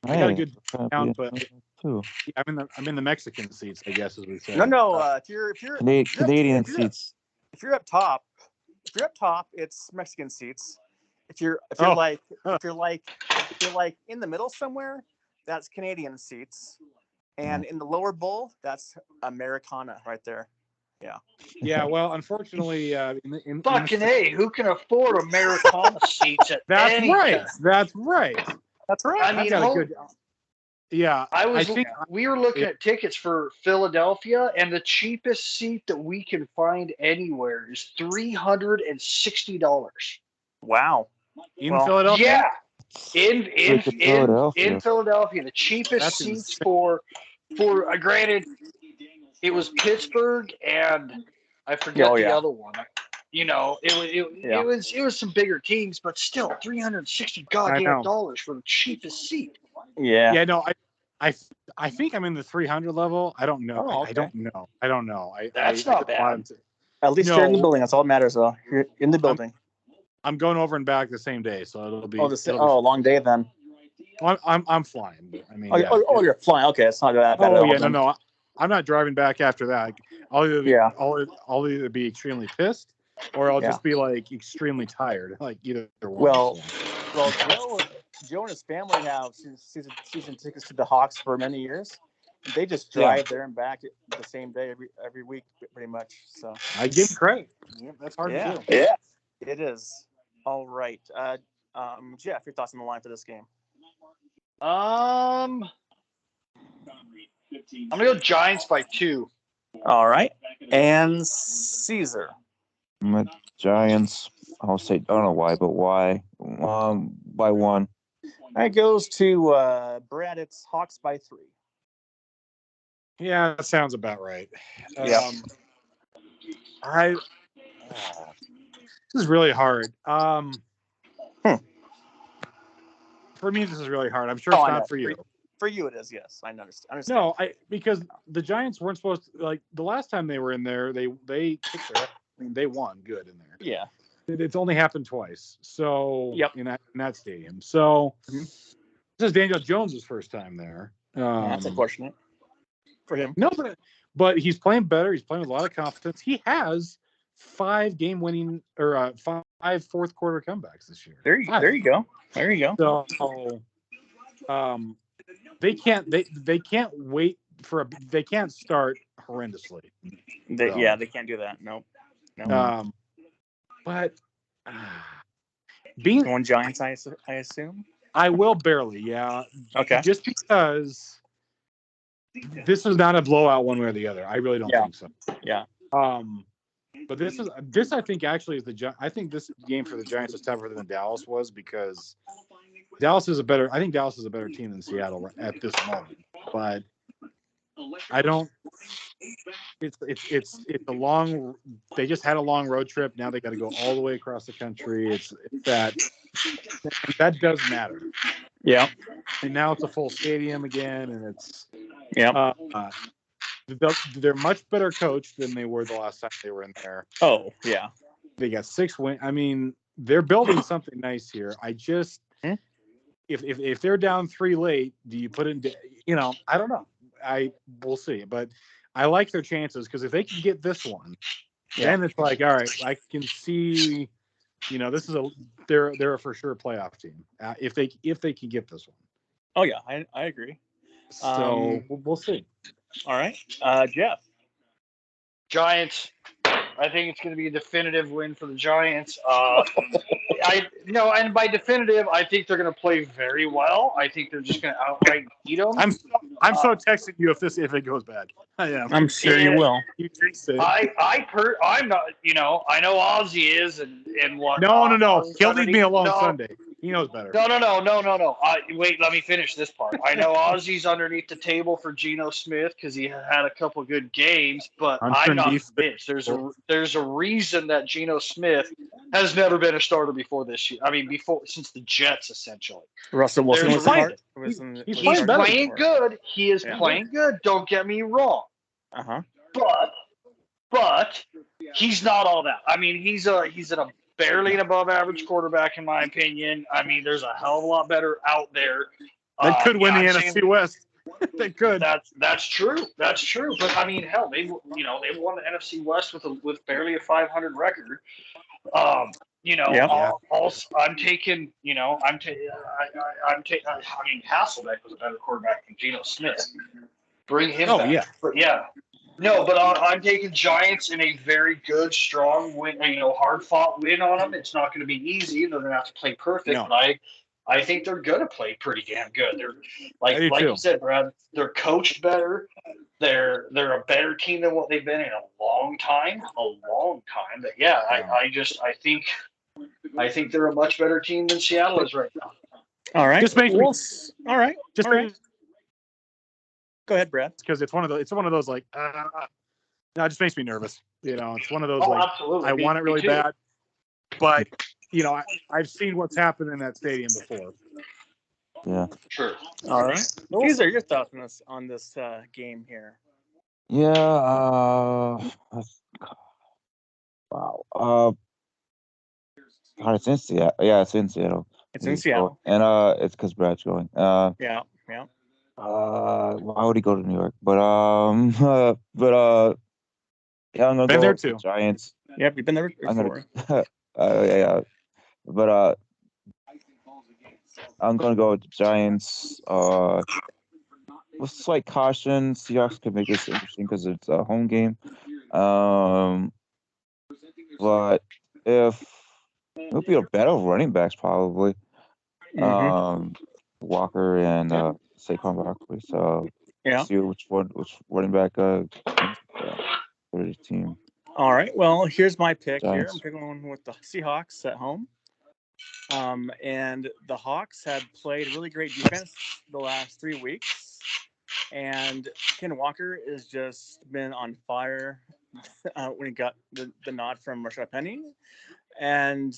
got a good count, but too. I'm in the Mexican seats, I guess, as we say. No. If you're Canadian seats. If you're up top, it's Mexican seats. If you're Oh. like in the middle somewhere, that's Canadian seats. And in the lower bowl, that's Americana right there. Yeah. Yeah. Well, unfortunately, in Fucking A, who can afford Americana seats at that's any right. time? That's right. That's right. I I've mean, got a good. Yeah. we were looking at tickets for Philadelphia, and the cheapest seat that we can find anywhere is $360. Wow. In Well, Philadelphia. Yeah, in Philadelphia. Philadelphia, the cheapest That's seats insane. for granted, it was Pittsburgh and I forget Oh, the yeah. other one. You know, it was some bigger teams, but still $360 goddamn dollars for the cheapest seat. Yeah. Yeah. No. I think I'm in the 300 level. I don't know. Oh, I don't know. That's I not just bad. wanted to- At least you're in the No. building. That's all that matters, though. You're in the building. I'm going over and back the same day, so it'll be. Long day then. I'm flying. I mean, You're flying. Okay, it's not that bad. Oh at all yeah, then. no. I'm not driving back after that. I'll either be extremely pissed, or I'll just be like extremely tired. Like either one. Well, Joe and his family have season tickets to the Hawks for many years. They just drive there and back the same day every week, pretty much. So I give them credit. Yeah, that's hard to do. Yeah, it is. All right, Jeff, your thoughts on the line for this game? I'm gonna go Giants by 2. All right, and Caesar. I'm at Giants. I'll say, I don't know why, but why? By 1. That goes to Brad. It's Hawks by 3. Yeah, that sounds about right. Yeah. This is really hard. For me, this is really hard. I'm sure it's not for you. For you, it is. Yes, I understand. No, because the Giants weren't supposed to, like, the last time they were in there, they kicked their. I mean, they won good in there. Yeah. It's only happened twice. So in that stadium. So this is Daniel Jones' first time there. That's unfortunate for him. No, but he's playing better. He's playing with a lot of confidence. He has 5 game-winning or 5 fourth-quarter comebacks this year. There you go. So, they can't wait for they can't start horrendously. They can't do that. Nope. But being going Giants, I assume. I will barely, yeah. Okay. Just because this is not a blowout one way or the other. I really don't think so. Yeah. But this I think actually is I think this game for the Giants is tougher than Dallas was, because Dallas is a better team than Seattle at this moment. But I don't. It's a long. They just had a long road trip. Now they got to go all the way across the country. It's that does matter. Yeah. And now it's a full stadium again, and it's they're much better coached than they were the last time they were in there. Oh yeah. They got 6 wins. I mean, they're building something nice here. I just if they're down 3 late, do you put in? I don't know. We'll see, but I like their chances because if they can get this one, then it's like, all right, I can see. This is they're a for sure playoff team if they can get this one. Oh yeah, I agree. So we'll see. All right, Jeff. Giants. I think it's going to be a definitive win for the Giants. And by definitive, I think they're going to play very well. I think they're just going to outright beat them. I'm so texting you if it goes bad. I am. I'm sure you will. You jinxed it. I'm not. I know Ozzy is and what. No. He'll leave me alone Sunday. He knows better. No. Wait, let me finish this part. I know Ozzy's underneath the table for Geno Smith because he had a couple good games, but I'm not convinced. There's a reason that Geno Smith has never been a starter before this year. I mean, since the Jets, essentially. Russell Wilson was playing. He's playing good. He is playing good. Don't get me wrong. But he's not all that. I mean, he's barely an above average quarterback in my opinion. I mean, there's a hell of a lot better out there. They could win the NFC West. They could. That's true. That's true. But I mean, hell, they won the NFC West with barely a 500 record. I'm taking. I mean, Hasselbeck was a better quarterback than Geno Smith. Bring him back. Yeah. But yeah. No, but I'm taking Giants in a very good, strong win. Hard-fought win on them. It's not going to be easy. They're going to have to play perfect. No. But I think they're going to play pretty damn good. They're like you said, Brad. They're coached better. They're a better team than what they've been in a long time. But yeah, I think they're a much better team than Seattle is right now. All right. All right. Go ahead, Brad. Because it's one of those like, it just makes me nervous. It's one of those absolutely. I want it really bad, but I've seen what's happened in that stadium before. Yeah. Sure. All right. These are your thoughts on this game here. Yeah. Wow. It's in Seattle. Yeah, it's in Seattle. It's in Seattle. And it's because Brad's going. Yeah. Why would he go to New York? But yeah, I'm gonna Been go there with the too. Giants. Yep, you've been there before. Yeah. But I'm gonna go with the Giants. With slight caution, Seahawks could make this interesting because it's a home game. But if it'll be a battle of running backs probably. Walker and Saquon Barkley. So see which running back for the team. All right. Well, here's my pick Giants. here. I'm picking with the Seahawks at home. And the Hawks have played really great defense the last 3 weeks. And Ken Walker has just been on fire when he got the nod from Rashad Penny. And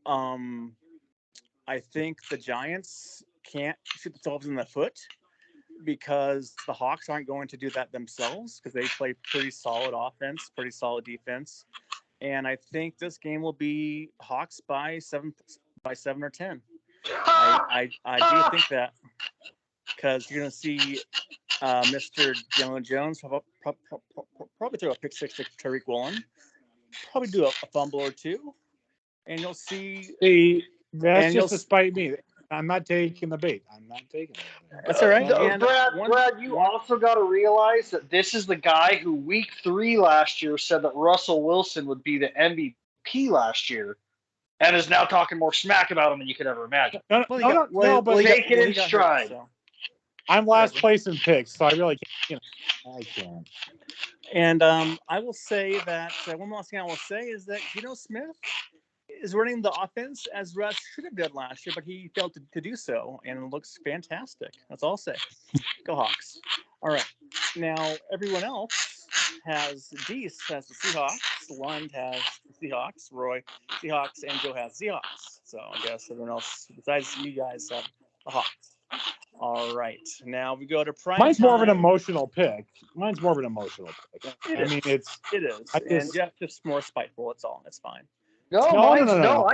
I think the Giants can't shoot themselves in the foot because the Hawks aren't going to do that themselves because they play pretty solid offense, pretty solid defense. And I think this game will be Hawks by 7 or 10. I do think that because you're going to see Mr. Daniel Jones probably throw a pick six to Tariq Woolen, probably do a fumble or two, and you'll see. That's just to spite me. I'm not taking the bait. That's all right. Brad, you also got to realize that this is the guy who week 3 last year said that Russell Wilson would be the MVP last year and is now talking more smack about him than you could ever imagine. But Take it in stride. So. I'm last place in picks, so I really can't. I can't. And I will say that one last thing I will say is that Geno Smith is running the offense as Russ should have done last year, but he failed to do so, and it looks fantastic. That's all I'll say. Go Hawks. All right. Now, everyone else has Deese has the Seahawks, Lund has the Seahawks, Roy Seahawks, and Joe has Seahawks. So I guess everyone else besides you guys have the Hawks. All right. Now we go to prime Mine's time. more of an emotional pick. It is. And Jeff just more spiteful. It's all. It's fine. No.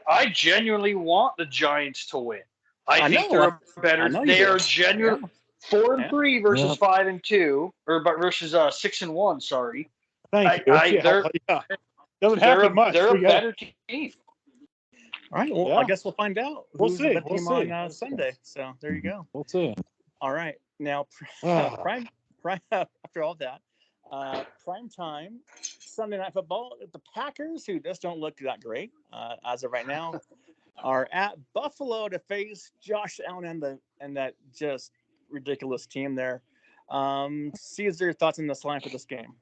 I genuinely want the Giants to win. I think know. they're better. I know you They do. are genuine. Yeah. 4-3 versus Yep. 5-2, or but versus 6-1. Sorry, Thank you. they're Doesn't happen much. they're We a got better team. All right. Well, Yeah. I guess we'll find out We'll who's see. the better We'll team see. on Sunday. So there you go. We'll see. All right. Now, Ah. prime after all that, prime time Sunday night football. The Packers, who just don't look that great as of right now, are at Buffalo to face Josh Allen and that just ridiculous team there. Caesar, thoughts on this line for this game?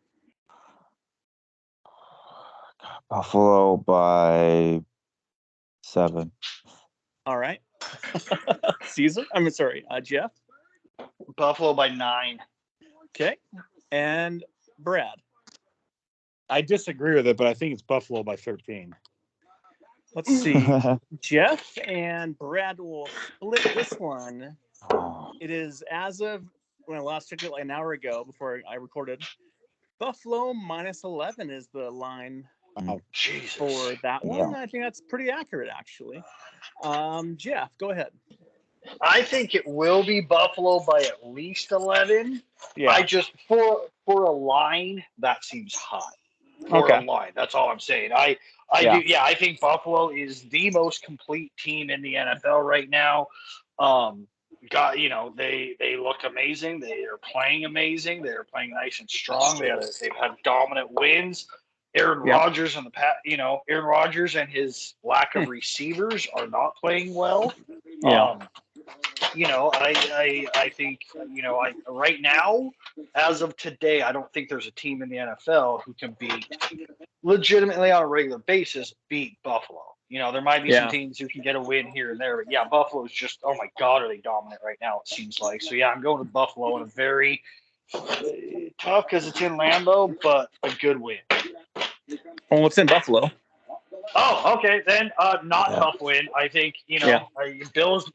Buffalo by 7. All right. Caesar, I'm sorry, Jeff. Buffalo by 9. Okay. And Brad. I disagree with it, but I think it's Buffalo by 13. Let's see. Jeff and Brad will split this one. It is, as of when I last checked it like an hour ago before I recorded, Buffalo minus 11 is the line Jesus. for that one. I think that's pretty accurate, actually. Jeff, go ahead. I think it will be Buffalo by at least 11. Yeah. I just for a line that seems high. For a line, that's all I'm saying. I do. Yeah, I think Buffalo is the most complete team in the NFL right now. They look amazing. They are playing amazing. They're playing nice and strong. They've had dominant wins. Aaron Rodgers and Aaron Rodgers and his lack of receivers are not playing well. Yeah. I think right now, as of today, I don't think there's a team in the NFL who can legitimately on a regular basis beat Buffalo. There might be some teams who can get a win here and there, but yeah, Buffalo's just, oh my God, are they dominant right now? It seems like. So yeah, I'm going with Buffalo in a very tough because it's in Lambeau, but a good win. Well, it's in Buffalo. Oh, okay, then not tough win. I think Bills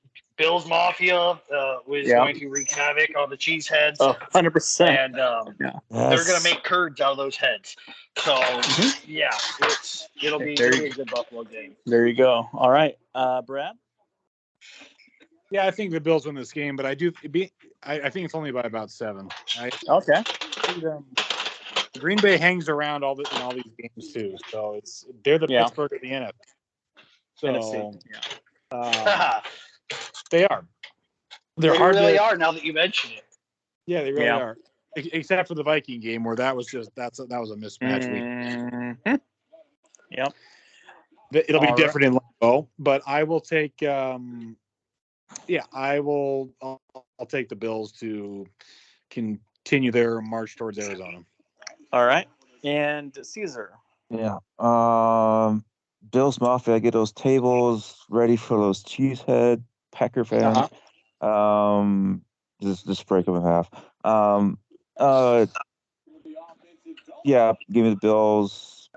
Mafia was going to wreak havoc on the Cheeseheads. 100%. And they're going to make curds out of those heads. So, yeah, it'll be a good Buffalo game. There you go. All right. Brad? Yeah, I think the Bills win this game, but I think it's only by about 7. Okay. Green Bay hangs around in all these games too, so they're the Pittsburgh of the NFC. So they are. They really are now that you mention it. Yeah, they really are. Except for the Viking game where that was a mismatch week. Mm-hmm. Yep. It'll be different in Lambeau, but I will take. I'll take the Bills to continue their march towards Arizona. All right. And Caesar. Yeah. Bills Mafia, get those tables ready for those Cheesehead Packer fans. Just break them in half. Give me the Bills.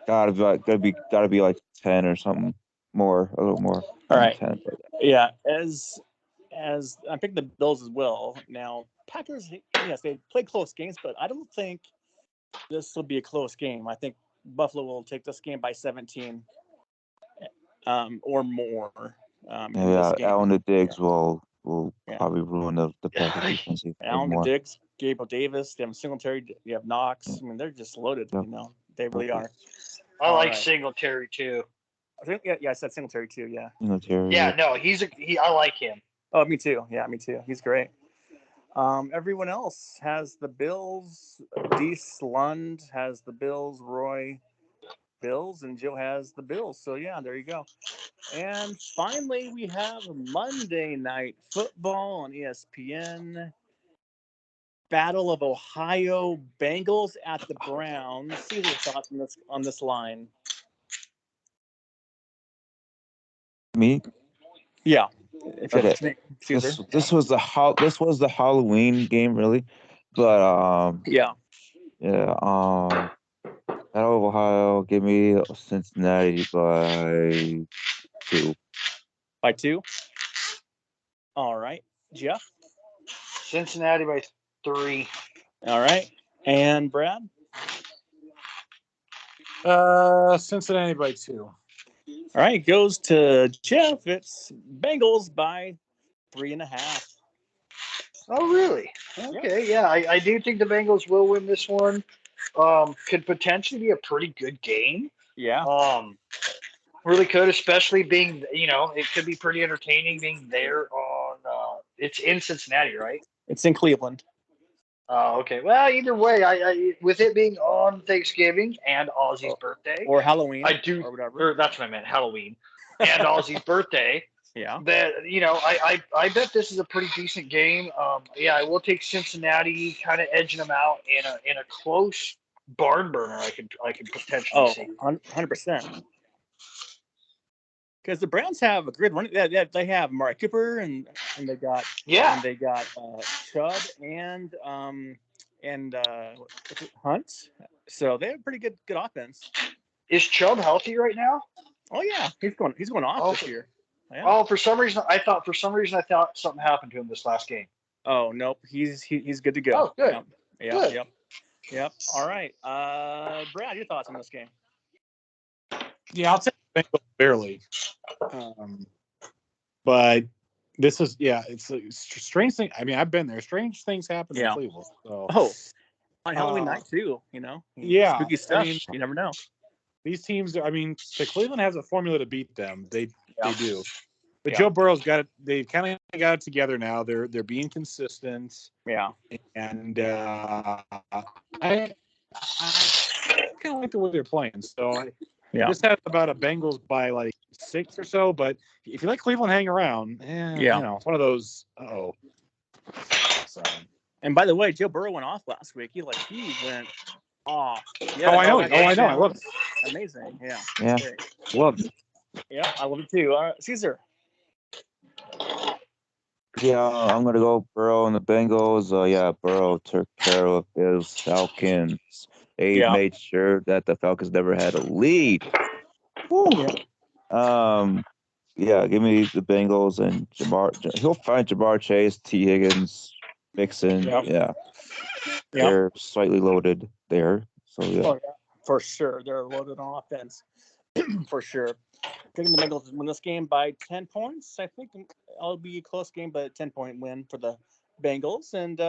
Gotta be like 10 or something more, a little more. All right. 10. Yeah, as I picked the Bills as well. Now Packers, yes, they play close games, but I don't think this will be a close game. I think Buffalo will take this game by 17 or more. Allen the Diggs will probably ruin the Packers defense. Allen the Diggs, Gabriel Davis, they have Singletary, you have Knox. I mean, they're just loaded. Yep. They really are. I like Singletary too. I think I said Singletary too. Yeah. Singletary. Yeah, no, I like him. Oh, me too. Yeah, me too. He's great. Everyone else has the Bills. D. Slund has the Bills. Roy Bills, and Joe has the Bills. So yeah, there you go. And finally, we have Monday Night Football on ESPN. Battle of Ohio, Bengals at the Browns. See your thoughts on this line. Me? Yeah. Okay. This was the Halloween game, really, but Battle of Ohio. Give me Cincinnati by 2. By 2. All right, Jeff. Cincinnati by 3. All right, and Brad. Cincinnati by 2. All right, goes to Jeff. It's Bengals by 3.5. Oh, really? Okay, yeah. I do think the Bengals will win this one. Could potentially be a pretty good game. Yeah. Really could, especially being, it could be pretty entertaining being there on, it's in Cincinnati, right? It's in Cleveland. Oh, okay. Well, either way, I with it being on Thanksgiving and Ozzy's birthday, or Halloween, I do, or whatever. or that's what I meant, Halloween, and Ozzy's birthday. Yeah. That I bet this is a pretty decent game. Yeah, I will take Cincinnati, kind of edging them out in a close barn burner. I could potentially see. 100%. Because the Browns have a good run. They have Amari Cooper and they got Chubb and Hunt. So they have a pretty good offense. Is Chubb healthy right now? Oh yeah, he's going off this year. Yeah. Oh, for some reason I thought something happened to him this last game. Oh nope, he's good to go. Oh, good. Yep. All right, Brad, your thoughts on this game? Yeah, I'll take the Bengals barely. But this is it's a strange thing. I mean, I've been there. Strange things happen in Cleveland. So on Halloween night too, Yeah, spooky stuff. I mean, you never know. These teams, I mean, the Cleveland has a formula to beat them. They do. But Joe Burrow's got it. They've kind of got it together now. They're being consistent. Yeah. And I kind of like the way they're playing. So this has about a Bengals by like 6 or so. But if you let Cleveland hang around, it's one of those. So. And by the way, Joe Burrow went off last week. He went off. Yeah, I know. I love it. Amazing. Yeah. Yeah. Love it. Yeah, I love it too. All right, Caesar. Yeah, I'm gonna go Burrow and the Bengals. Burrow took care of his Falcons. They made sure that the Falcons never had a lead. Give me the Bengals and Jamar. He'll find Jamar Chase, T. Higgins, Mixon. They're slightly loaded there. So for sure, they're loaded on offense. For sure. Taking the Bengals to win this game by 10 points. I think it'll be a close game, but a 10-point win for the Bengals. And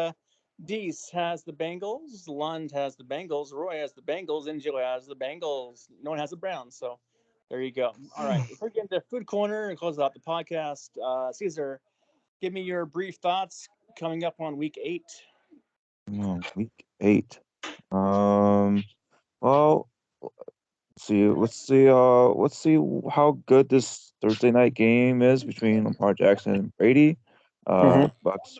Deese has the Bengals. Lund has the Bengals. Roy has the Bengals. And Joe has the Bengals. No one has the Browns. So there you go. All right. We're getting to Food Corner and close out the podcast. Caesar, give me your brief thoughts coming up on week 8. Week 8. Well, let's see how good this Thursday night game is between Lamar Jackson and Brady. Bucks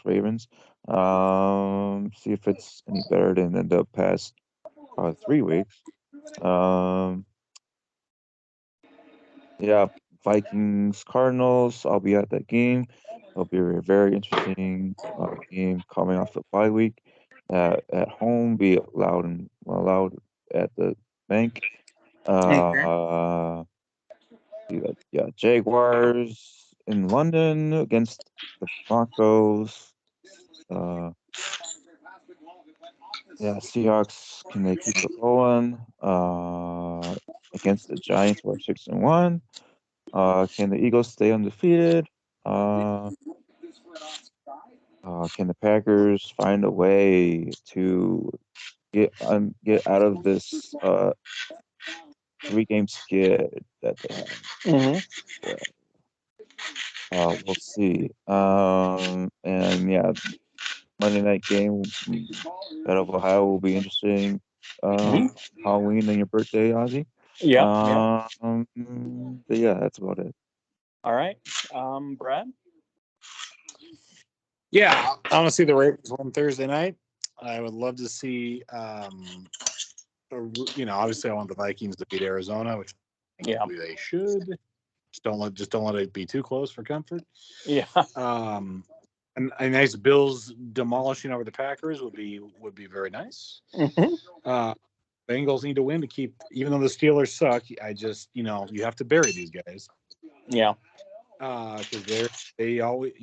Ravens. See if it's any better than the past 3 weeks. Vikings Cardinals. I'll be at that game. It'll be a very interesting game coming off the bye week. At home, be loud at the bank. Jaguars in London against the Broncos. Seahawks, can they keep it going? Against the Giants, who are 6-1. Can the Eagles stay undefeated? Can the Packers find a way to get out of this 3-game skid that they have? We'll see. Monday night game out of Ohio will be interesting. Halloween and your birthday, Ozzy. That's about it. All right. Brad? Yeah, I want to see the Ravens win Thursday night. I would love to see, obviously I want the Vikings to beat Arizona, which they should. Just don't let it be too close for comfort. Yeah. And a nice Bills demolishing over the Packers would be very nice. Bengals need to win to keep, even though the Steelers suck. I just, you have to bury these guys. Yeah. Because they always,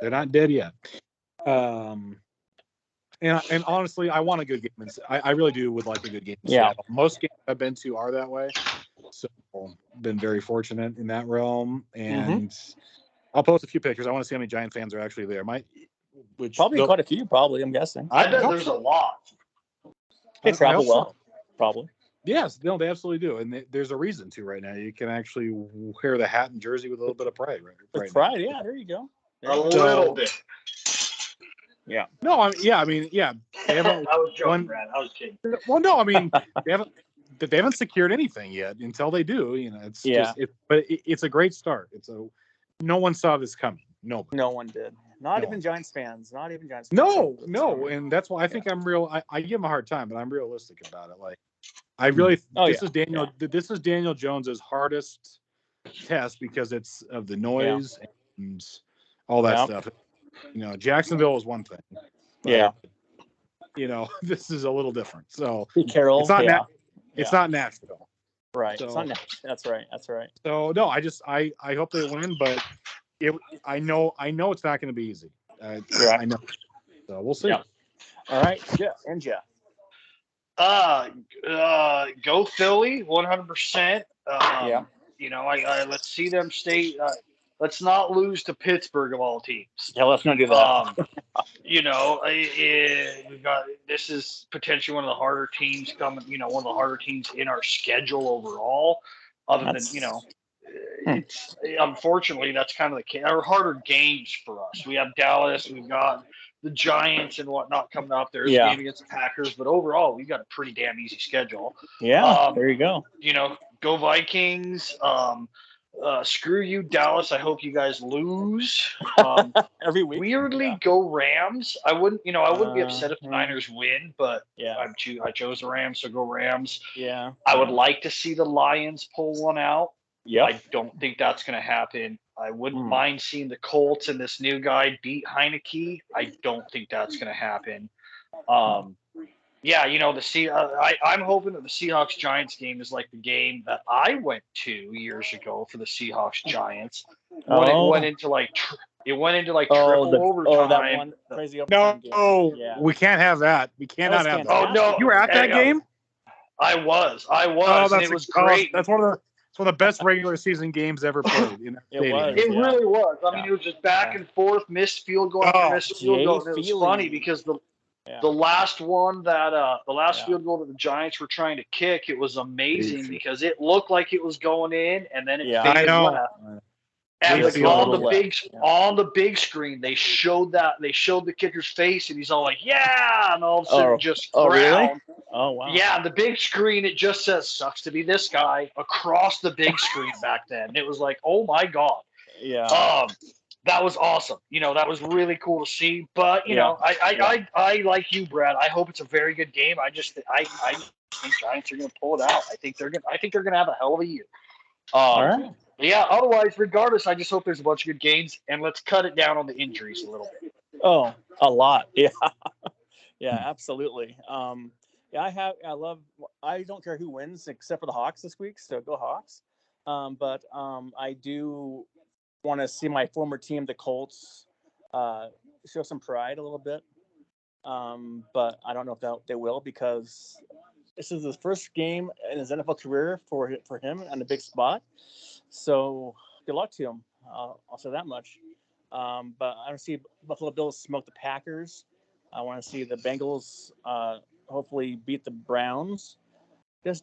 they're not dead yet. And honestly, I want a good game. I really do would like a good game in Yeah. Seattle. Most games I've been to are that way. So been very fortunate in that realm. And I'll post a few pictures. I want to see how many Giant fans are actually there. Probably quite a few, probably, I'm guessing. I bet there's a lot. They I travel hope so. well, probably. Yes, no, they absolutely do. And there's a reason to right now. You can actually wear the hat and jersey with a little bit of pride right now. Pride, yeah, there you go. A little bit. Yeah. No, They haven't I was joking, won. Brad. I was kidding. Well, no, they haven't secured anything yet. Until they do, it's Yeah. it's a great start. No one saw this coming. No one did. Not No. even Giants fans. Not even Giants fans. No, and that's why I think I'm real. I give him a hard time, but I'm realistic about it. Like, I really this is Daniel. Yeah. This is Daniel Jones's hardest test because it's of the noise and all that stuff. Jacksonville is one thing. But, this is a little different. So Pete Carroll. It's not. It's not Nashville. Right. So, it's not Nashville. That's right. That's right. So no, I hope they win, but I know it's not going to be easy. I know. So we'll see. Yeah. All right, Jeff. Go Philly, 100%. Yeah. Let's see them stay. Let's not lose to Pittsburgh of all teams. Yeah, let's not do that. We've got, this is potentially one of the harder teams coming. One of the harder teams in our schedule overall. It's unfortunately that's kind of the case. Our harder games for us. We have Dallas. We've got the Giants and whatnot coming up. There's a game against the Packers, but overall we've got a pretty damn easy schedule. Yeah, there you go. Go Vikings. Screw you, Dallas. I hope you guys lose. Every week. Weirdly, go Rams. I wouldn't be upset if the Niners win, but I chose the Rams, so go Rams. Yeah. I would like to see the Lions pull one out. Yeah. I don't think that's going to happen. I wouldn't mind seeing the Colts and this new guy beat Heineke. I don't think that's going to happen. I'm hoping that the Seahawks Giants game is like the game that I went to years ago for the Seahawks Giants. When it went into triple overtime. That one crazy overtime game. No, we can't have that. We cannot have that. Oh no, you were at that game? I was. Oh, and it was great. That's one of the best regular season games ever played. It really was. I mean, it was just back and forth, missed field goal after missed field goal. And it was funny because the last one field goal that the Giants were trying to kick, it was amazing because it looked like it was going in, and then it faded left. And on the big screen, they showed the kicker's face, and he's all like, "Yeah!" And all of a sudden, just ground. Really? Oh wow! Yeah, the big screen, it just says "sucks to be this guy" across the big screen back then. And it was like, oh my god! Yeah. That was awesome. That was really cool to see. But I like you, Brad. I hope it's a very good game. I think Giants are going to pull it out. I think they're going to have a hell of a year. All right. Yeah, otherwise, regardless, I just hope there's a bunch of good games, and let's cut it down on the injuries a little bit. Oh, a lot. Yeah. Yeah, absolutely. I don't care who wins except for the Hawks this week, so go Hawks. But I do want to see my former team, the Colts, show some pride a little bit. But I don't know if they will, because this is his first game in his NFL career for him on a big spot. So good luck to him. I'll say that much. But I want to see Buffalo Bills smoke the Packers. I want to see the Bengals hopefully beat the Browns.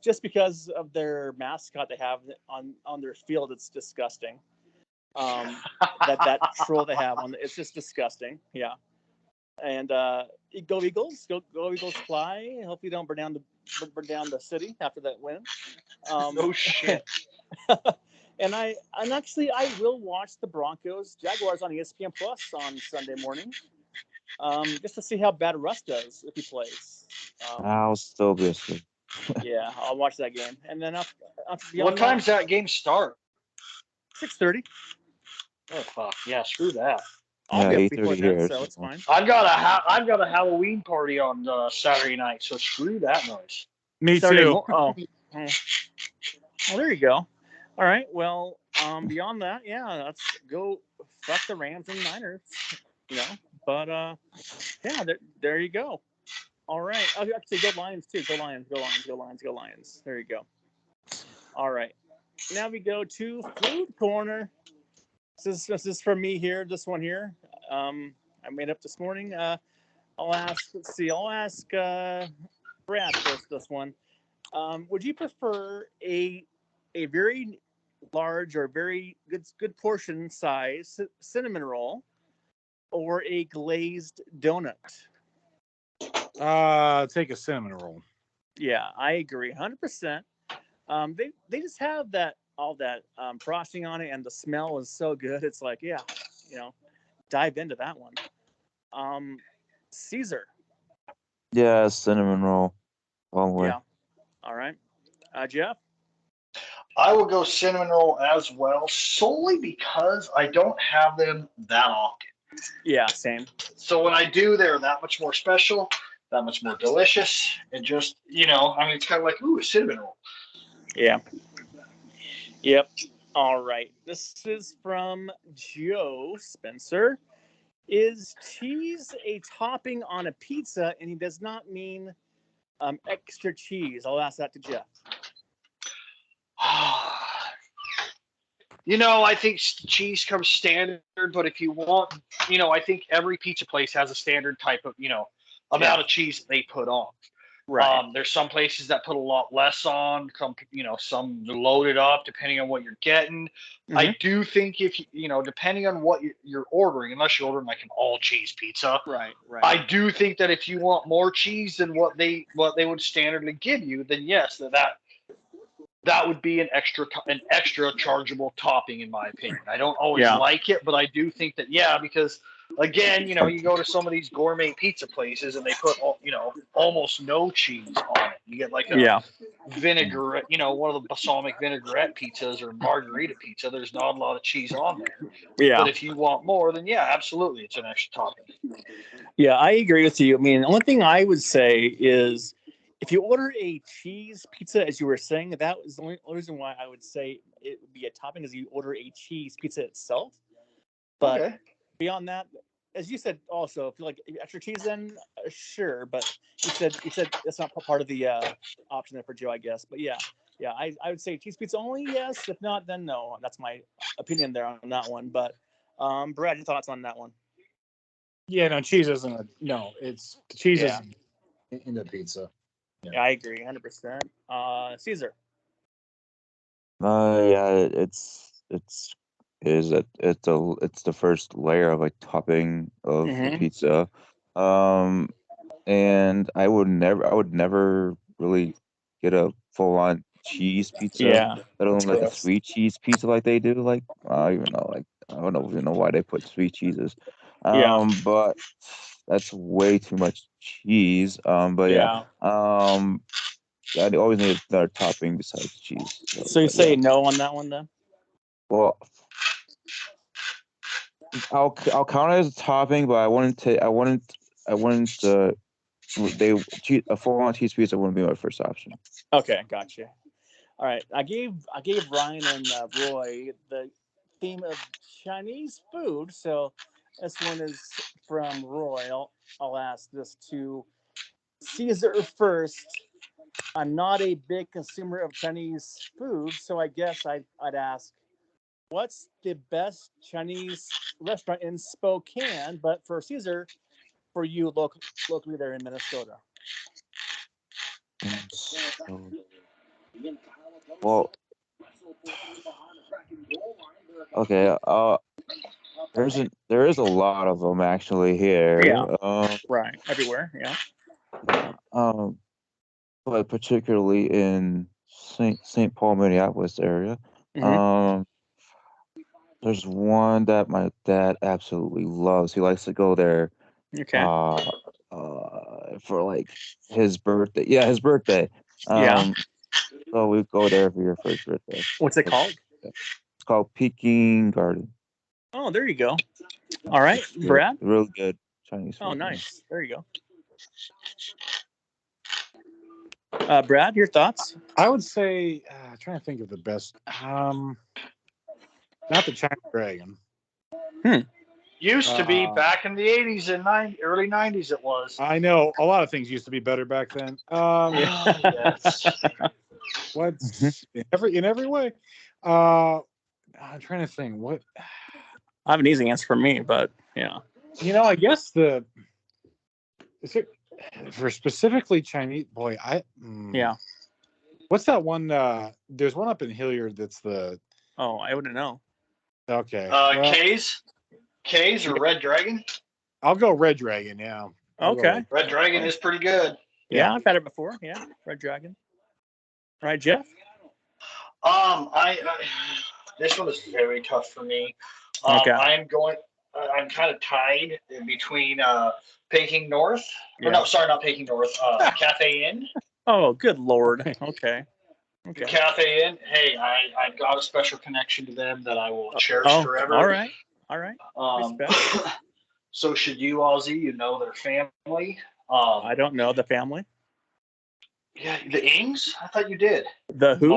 Just because of their mascot they have on their field, it's disgusting. That troll they have it's just disgusting. Yeah. And go Eagles, go Eagles fly. Hope you don't burn down the city after that win. No shit. And I will watch the Broncos Jaguars on ESPN Plus on Sunday morning, just to see how bad Russ does if he plays. I'll still be asleep. Yeah, I'll watch that game. And then what time's that game start? 6:30. Oh fuck yeah! Screw that. I'll Yeah, get before 8:30 then, here. so it's fine. I've got a Halloween party on Saturday night, so screw that noise. Me Saturday too. Well, there you go. All right. Well, beyond that, let's go fuck the Rams and Niners. But yeah, there you go. All right. Oh, actually, go Lions too. Go Lions. Go Lions. Go Lions. Go Lions. There you go. All right. Now we go to food corner. This is for me here. This one here. I made up this morning. I'll ask. Let's see. I'll ask Brad first. This one. Would you prefer a very large or very good portion size cinnamon roll, or a glazed donut? Take a cinnamon roll. Yeah, I agree, 100%. They just have all that frosting on it, and the smell is so good. It's like, yeah, dive into that one. Caesar. Yeah, cinnamon roll. Long way. Yeah. All right. Jeff. I will go cinnamon roll as well, solely because I don't have them that often. Yeah, same. So when I do, they're that much more special, that much more delicious, and just it's kind of like a cinnamon roll. Yeah. Yep. All right. This is from Joe Spencer. Is cheese a topping on a pizza? And he does not mean extra cheese. I'll ask that to Jeff. I think cheese comes standard, but if you want, I think every pizza place has a standard type of, amount of cheese they put on. Right. There's some places that put a lot less on, some load it up depending on what you're getting. Mm-hmm. I do think if depending on what you're ordering, unless you're ordering like an all cheese pizza, right. I do think that if you want more cheese than what they would standardly give you, then yes, that would be an extra chargeable topping, in my opinion. I don't always like it, but I do think that, because again, you go to some of these gourmet pizza places and they put almost no cheese on it. You get like a vinaigrette, one of the balsamic vinaigrette pizzas or margarita pizza. There's not a lot of cheese on there. Yeah. But if you want more, then absolutely, it's an extra topping. Yeah, I agree with you. I mean, the only thing I would say is, if you order a cheese pizza, as you were saying, that was the only reason why I would say it would be a topping, is you order a cheese pizza itself. But beyond that, as you said, also, if you like extra cheese, then sure. But you said that's not part of the option there for Joe, I guess. But yeah, I would say cheese pizza only, yes. If not, then no. That's my opinion there on that one. But Brad, your thoughts on that one? Yeah, no, cheese isn't it's cheese isn't in the pizza. Yeah, I agree, 100%. Caesar. It's the first layer of topping of the pizza, and I would never really get a full on cheese pizza. Yeah, I don't like a sweet cheese pizza like they do. I don't even know why they put sweet cheeses. But that's way too much cheese. I always need another topping besides cheese. So you say no on that one, then? Well, I'll count it as a topping, but I wouldn't. A full-on cheese pizza wouldn't be my first option. Okay, gotcha. All right, I gave Ryan and Roy the theme of Chinese food, so this one is from Roy. I'll ask this to Caesar first. I'm not a big consumer of Chinese food, so I guess I'd ask, what's the best Chinese restaurant in Spokane? But for Caesar, for you locally there in Minnesota. Well, okay. There is a lot of them actually here. Yeah. Right. Everywhere. Yeah. But particularly in St. Paul, Minneapolis area. There's one that my dad absolutely loves. He likes to go there. Okay. For his birthday. Yeah, his birthday. So we go there every year for his birthday. What's it called? It's called Peking Garden. Oh, there you go. All right, Brad. Really good Chinese food. Oh, nice. There you go. Brad, your thoughts? I would say, trying to think of the best. Not the China Dragon. Used to be back in the 80s and early 90s. It was. I know a lot of things used to be better back then. Yes. What's in every way? I'm trying to think. What? I have an easy answer for me, but yeah. I guess for specifically Chinese. Boy, Yeah. What's that one? There's one up in Hilliard that's the. Oh, I wouldn't know. Okay. Well, K's or Red Dragon? I'll go Red Dragon. Yeah. Okay. Red Dragon is pretty good. Yeah, I've had it before. Yeah, Red Dragon. All right, Jeff. This one is very tough for me. Okay. I'm kind of tied in between Peking North. Yeah. Or no, sorry, not Peking North. Cafe Inn. Oh, good Lord. Okay. The Cafe Inn. Hey, I've got a special connection to them that I will cherish forever. All right. Respect. So should you, Ozzy, their family? I don't know the family. Yeah, the Ings? I thought you did. The who?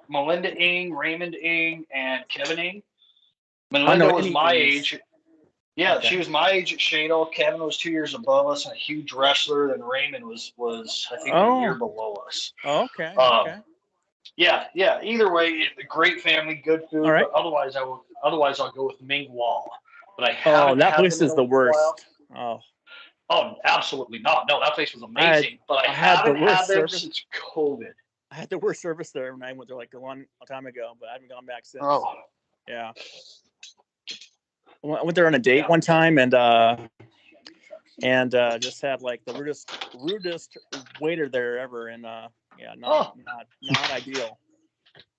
Melinda Ing, Raymond Ing, and Kevin Ing. Melinda was my age. Yeah, okay. She was my age at Shadle. Kevin was 2 years above us, and a huge wrestler. Then Raymond was I think a year below us. Okay. Yeah. Either way, great family, good food. All right. But otherwise I'll go with Ming Wall. But that place is the worst. Oh, absolutely not. No, that place was amazing. But I haven't had them since COVID. I had the worst service there when I went there a long time ago, but I haven't gone back since. Oh. Yeah. I went there on a date one time and just had like the rudest waiter there ever, and not ideal.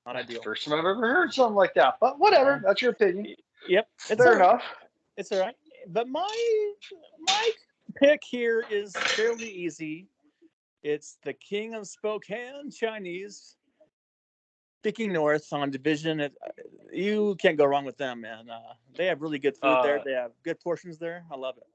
Not ideal. First time I've ever heard something like that, but whatever. That's your opinion. Yep, it's fair enough. It's all right. But my pick here is fairly easy. It's the King of Spokane Chinese. Peking North on Division. You can't go wrong with them, man. They have really good food there. They have good portions there. I love it.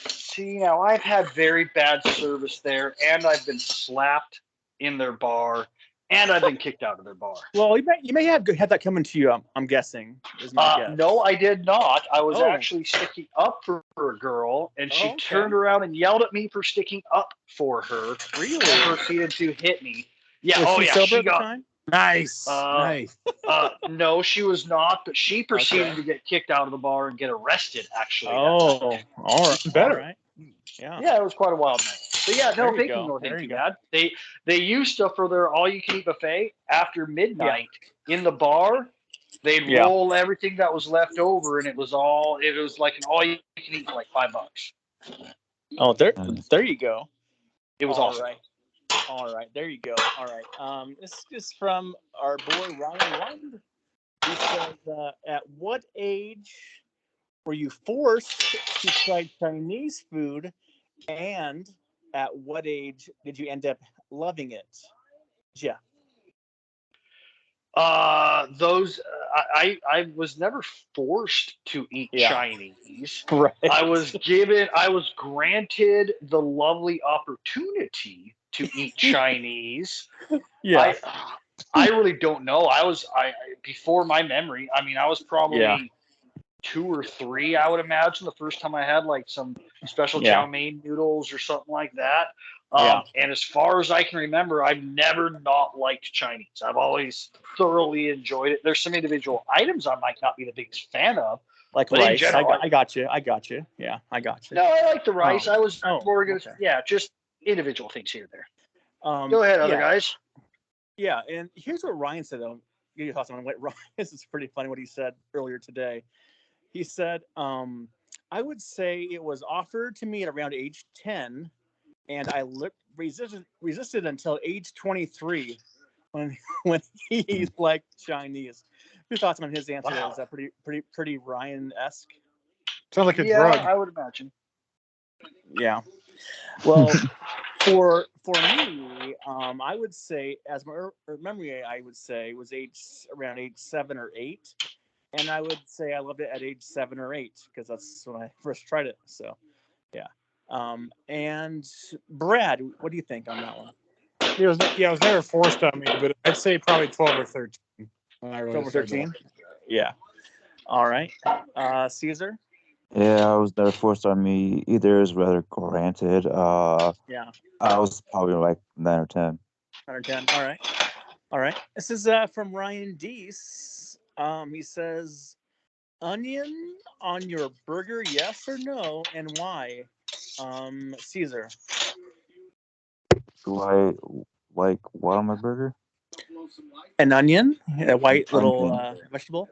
See, now I've had very bad service there, and I've been slapped in their bar, and I've been kicked out of their bar. Well, you may have had that coming to you. I'm guessing. Is my guess. No, I did not. I was actually sticking up for a girl, and she turned around and yelled at me for sticking up for her. Really? And proceeded to hit me. Yeah. Was she sober at the time? Nice. Nice. No, she was not, but she proceeded to get kicked out of the bar and get arrested, actually. Oh, all right. Better. Right. Yeah. Yeah, it was quite a wild night. But yeah, no, Peking North ain't too bad. They used to, for their all-you-can-eat buffet, after midnight in the bar, they'd roll everything that was left over, and it was like an all-you-can-eat for like $5. Oh, there you go. It was awesome. Right. All right, there you go. All right. This is from our boy Ryan Lund. He says, at what age were you forced to try Chinese food, and at what age did you end up loving it? Jeff. I was never forced to eat Chinese. Right. I was granted the lovely opportunity to eat Chinese. Yeah. I really don't know. Before my memory, I was probably 2 or 3, I would imagine, the first time I had like some special chow mein noodles or something like that. And as far as I can remember, I've never not liked Chinese. I've always thoroughly enjoyed it. There's some individual items I might not be the biggest fan of. Like rice. I got you. Yeah, I got you. No, I like the rice. I was more going to, just individual things here and there. Go ahead, other guys. Yeah, and here's what Ryan said, though. Your thoughts on what Ryan, this is pretty funny what he said earlier today. He said, I would say it was offered to me at around age 10, and I resisted until age 23 when he liked Chinese. Your thoughts on his answer? Wow. Is that pretty Ryan-esque? Sounds like a drug. I would imagine. Yeah. Well, for me, I would say, as my memory, I would say was around age 7 or 8. And I would say I loved it at age 7 or 8 because that's when I first tried it. So, yeah. And Brad, what do you think on that one? It was never forced on me, but I'd say probably 12 or 13. 12 or 13? Yeah. All right. Caesar. Yeah, I was never forced on me. Either is rather granted. Yeah. I was probably like 9 or 10. 110. All right. All right. This is from Ryan Deese. He says, onion on your burger, yes or no, and why? Caesar. Do I like what on my burger? An onion, a white little Onion. vegetable.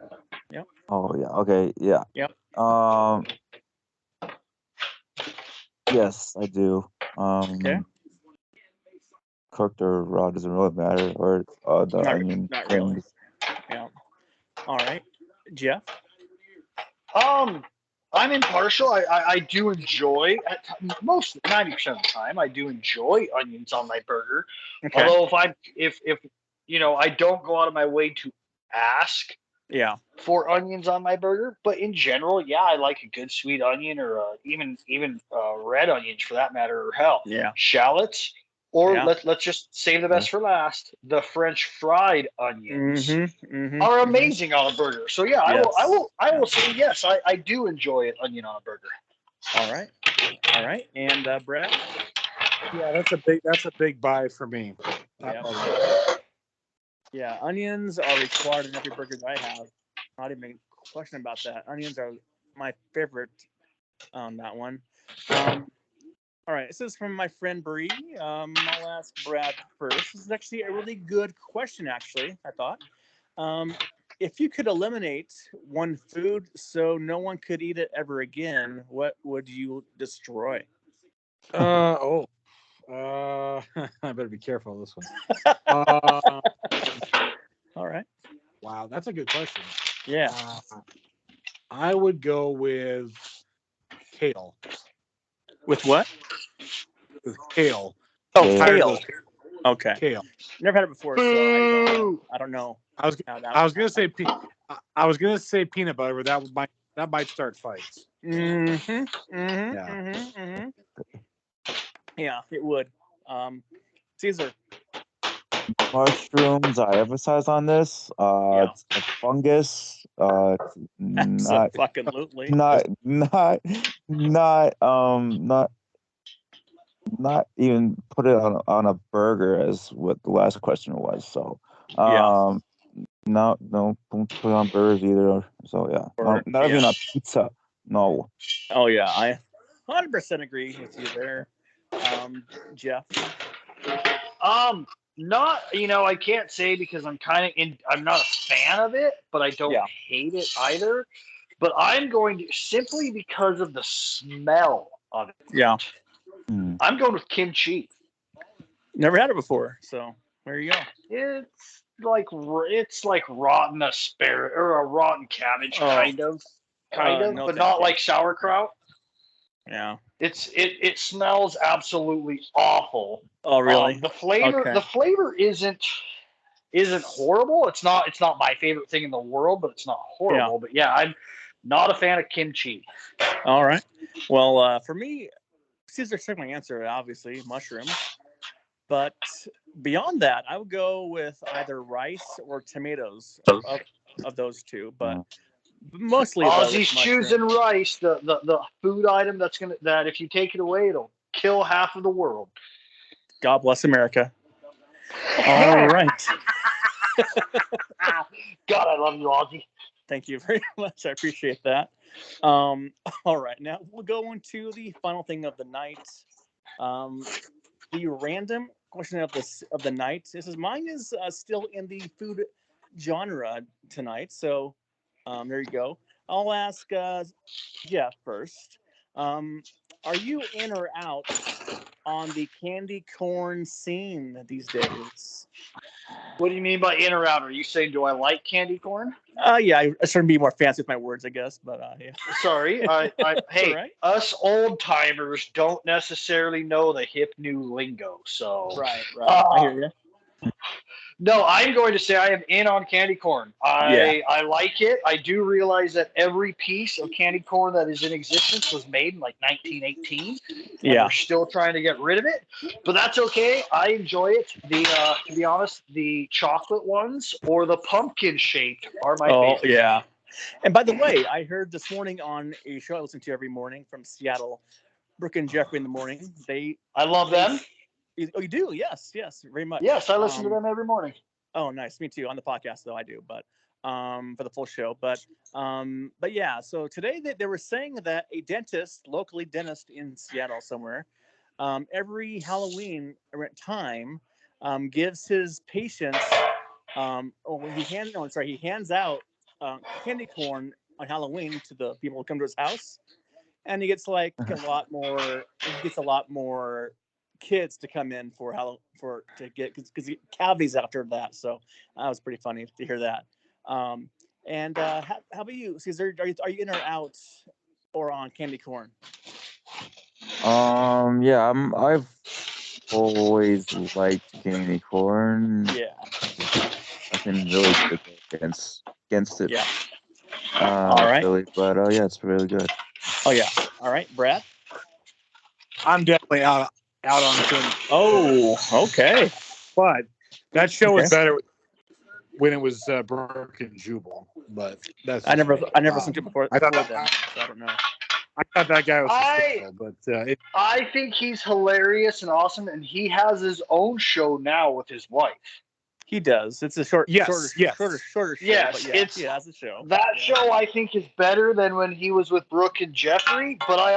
Oh yeah. Okay. Yeah. Yep. Yes, I do. Okay. Cooked or raw doesn't really matter. Or the Not, onion not really. rings. Yeah. All right. Jeff. I'm impartial. I do enjoy most 90% of the time. I do enjoy onions on my burger. Okay. Although if I don't go out of my way to ask Yeah. for onions on my burger, but in general, yeah, I like a good sweet onion or even red onions for that matter, or hell, Yeah. shallots. Or Yeah. let's just save the best for last. The French fried onions are amazing on a burger. So yeah, Yes. I will say yes. I do enjoy an onion on a burger. All right. All right. And Brett. Yeah, that's a big buy for me. Yeah. Yeah, onions are required in every burger that I have. Not even a question about that. Onions are my favorite on that one. All right, this is from my friend Bree. I'll ask Brad first. This is actually a really good question, actually, I thought. If you could eliminate one food so no one could eat it ever again, what would you destroy? I better be careful of this one. All right. Wow, that's a good question. Yeah. I would go with kale. With what? With kale. Oh, Kale. kale. Okay. Kale. Never had it before, so I don't know. I was gonna say peanut butter, but that might start fights. Yeah, it would. Caesar. Mushrooms. I emphasize on this. Yeah. It's a fungus. Not Absolutely. not even put it on a burger as what the last question was. So Yeah. no, don't put it on burgers either. So yeah, not even a pizza. No. Oh yeah, I 100% agree with you there, Jeff. Not I can't say because I'm not a fan of it, but I don't hate it either. But I'm going to simply because of the smell of it. Yeah. I'm going with kimchi. Never had it before, so there you go. It's like rotten asparagus or a rotten cabbage, kind of, no, but not like sauerkraut. Yeah. It smells absolutely awful. Oh really? The flavor isn't horrible. It's not my favorite thing in the world, but it's not horrible. Yeah. But yeah, I'm not a fan of kimchi. All right. Well, for me, Caesar took my answer, obviously, mushrooms. But beyond that, I would go with either rice or tomatoes of those two. But mostly Ozzy's choosing rice, the food item that if you take it away, it'll kill half of the world. God bless America. All right. God, I love you, Ozzy. Thank you very much. I appreciate that. All right. Now we'll go into the final thing of the night. The random question of the night. Mine is still in the food genre tonight. So there you go. I'll ask Jeff first. Are you in or out on the candy corn scene these days? What do you mean by in or out? Are you saying do I like candy corn? Yeah, I should be more fancy with my words, I guess. But yeah. Sorry, hey, right. Us old timers don't necessarily know the hip new lingo. So right. I hear you. No, I'm going to say I am in on candy corn. I like it. I do realize that every piece of candy corn that is in existence was made in like 1918. And we're still trying to get rid of it, but that's okay. I enjoy it. To be honest, the chocolate ones or the pumpkin shaped are my favorite. Yeah. And by the way, I heard this morning on a show I listen to every morning from Seattle, Brooke and Jeffrey in the morning. I love them. Oh, you do? Yes, very much. Yes, I listen to them every morning. Oh, nice. Me too. On the podcast, though, I do, but for the full show. But yeah. So today they were saying that a dentist, locally dentist in Seattle somewhere, every Halloween time, gives his patients. He hands out candy corn on Halloween to the people who come to his house, and he gets like a lot more. He gets a lot more kids to come in to get because cavities after that. So that was pretty funny to hear that. How about you, Caesar? Are you in or out or on candy corn? Yeah, I've always liked candy corn. Yeah. Nothing really to go against it. Yeah. All right. Really, but yeah, it's really good. Oh yeah. All right, Brad. I'm definitely out on candy. Oh, okay. But that show was better when it was Brooke and Jubal. But that's I never listened to it before. I thought then, so I don't know. I thought that guy was hysterical, but I think he's hilarious and awesome, and he has his own show now with his wife. He does. It's a shorter show. Yes, but he has a show. That show I think is better than when he was with Brooke and Jeffrey. But I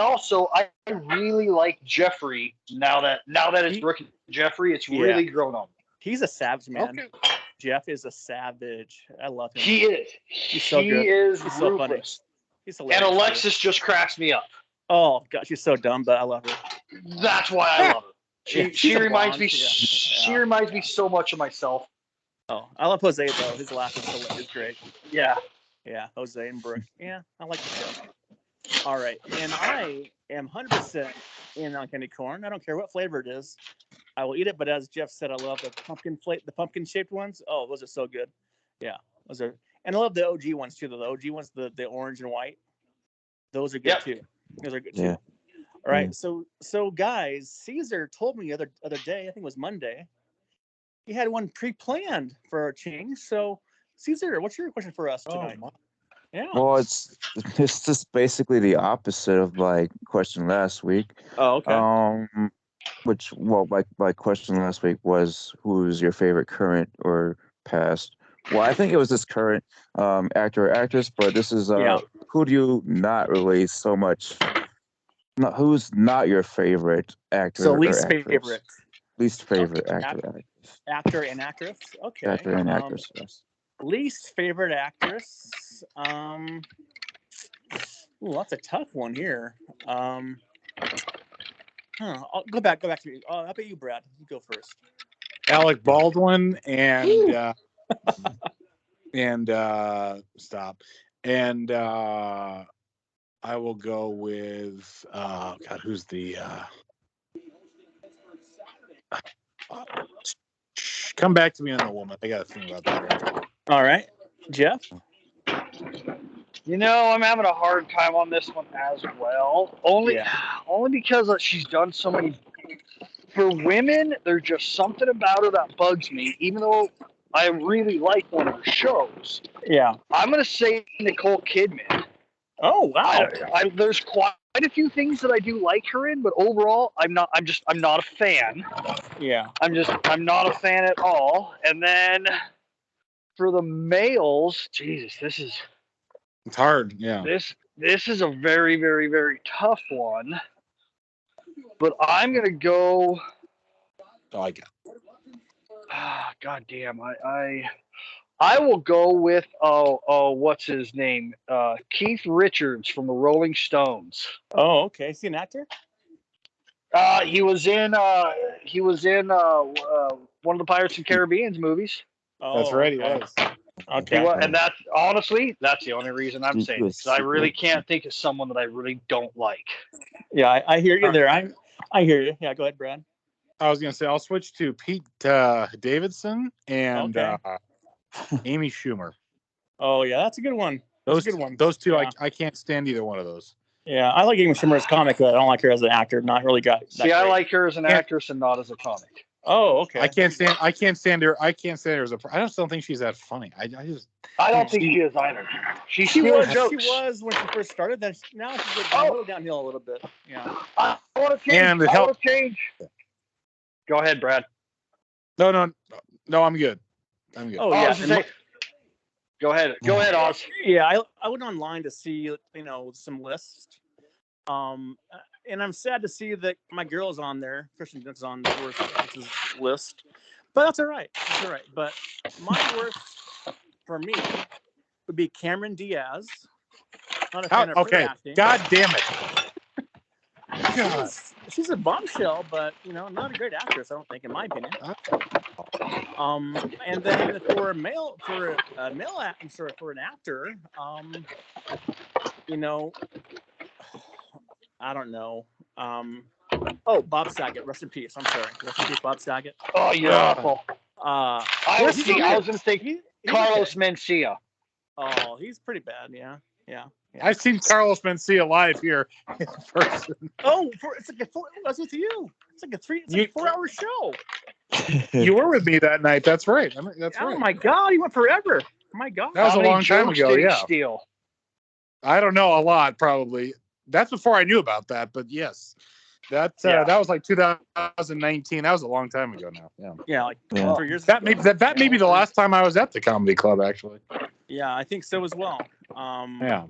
really like Jeffrey now that it's Brooke and Jeffrey. It's really grown on me. He's a savage, man. Okay. Jeff is a savage. I love him. He is. He's so good. He's so funny. He's hilarious. And Alexis just cracks me up. Oh gosh, she's so dumb, but I love her. That's why I love her. She reminds me. She reminds me so much of myself. Oh, I love Jose though. His laugh is great. Yeah. Yeah, Jose and Brooke. Yeah, I like the show. All right, and I am 100% in on candy corn. I don't care what flavor it is. I will eat it. But as Jeff said, I love the pumpkin shaped ones. Oh, those are so good. Yeah, those are, and I love the OG ones too. The OG ones, the orange and white. Those are good too. Those are good too. All right, so guys, Caesar told me the other day. I think it was Monday. He had one pre-planned for a change. So, Caesar, what's your question for us tonight? Yeah. Well, it's just basically the opposite of my question last week. Oh, okay. My question last week was, who's your favorite current or past? Well, I think it was this current actor or actress, but this is who do you not really so much? Who's not your favorite actor? So least favorite. Least favorite actor. Actor and actress. Okay. Actor and actress. Yes. Least favorite actress. That's a tough one here. I'll go back to you. How about you, Brad? You go first. Alec Baldwin and stop. And I will go with who's the come back to me on the woman. I got to think about that. All right, Jeff. I'm having a hard time on this one as well. Only because she's done so many. For women, there's just something about her that bugs me, even though I really like one of her shows. Yeah. I'm going to say Nicole Kidman. Oh, wow. There's quite a few things that I do like her in, but overall, I'm not a fan. Yeah. I'm not a fan at all. And then for the males, Jesus, it's hard. Yeah. This is a very, very, very tough one. But I'm going to go. Oh, I got. God damn. I will go with what's his name? Keith Richards from the Rolling Stones. Oh, okay. Is he an actor? He was in one of the Pirates of the Caribbean movies. Oh, that's right. He was. Okay. And that's the only reason I'm saying it, because I really can't think of someone that I really don't like. Yeah, I hear you there. I hear you. Yeah, go ahead, Brad. I was going to say I'll switch to Pete Davidson and Amy Schumer. Oh yeah, that's a good one. Those two, yeah. I can't stand either one of those. Yeah, I like Amy Schumer as a comic, but I don't like her as an actor. Not really got. I like her as an actress and not as a comic. Oh, okay. I can't stand her. I can't stand her as a. I just don't think she's that funny. I just. I don't think she is either. She She steals was. jokes. She was when she first started. Then now she's going a little downhill a little bit. Yeah. I want to change. And I want to change. Go ahead, Brad. No, I'm good. I'm good. Oh I yeah. was gonna say, go ahead. Go ahead, Oz. Yeah, I went online to see some lists. And I'm sad to see that my girl's on there. Kristen Dunst's on the worst list, but that's all right. That's all right. But my worst for me would be Cameron Diaz. Not a fan of her Okay. acting. God damn it. She's a bombshell, but not a great actress. I don't think, in my opinion. And then for an actor, I don't know. Bob Saget, rest in peace. I'm sorry, rest in peace, Bob Saget. Oh, you're awful. I was gonna say Carlos Mencia. Oh, he's pretty bad. Yeah. I've seen Carlos Mencia live here in person. Oh, it's like I was with you. It's like a 4-hour show. You were with me that night. That's right. That's right. Oh my God, he went forever. My God, that was a long time ago. Yeah. Steal? I don't know, a lot probably. That's before I knew about that, but yes, that was like 2019. That was a long time ago now. Yeah. Like 3 years. That may be the last time I was at the comedy club, actually. Yeah, I think so as well. Yeah.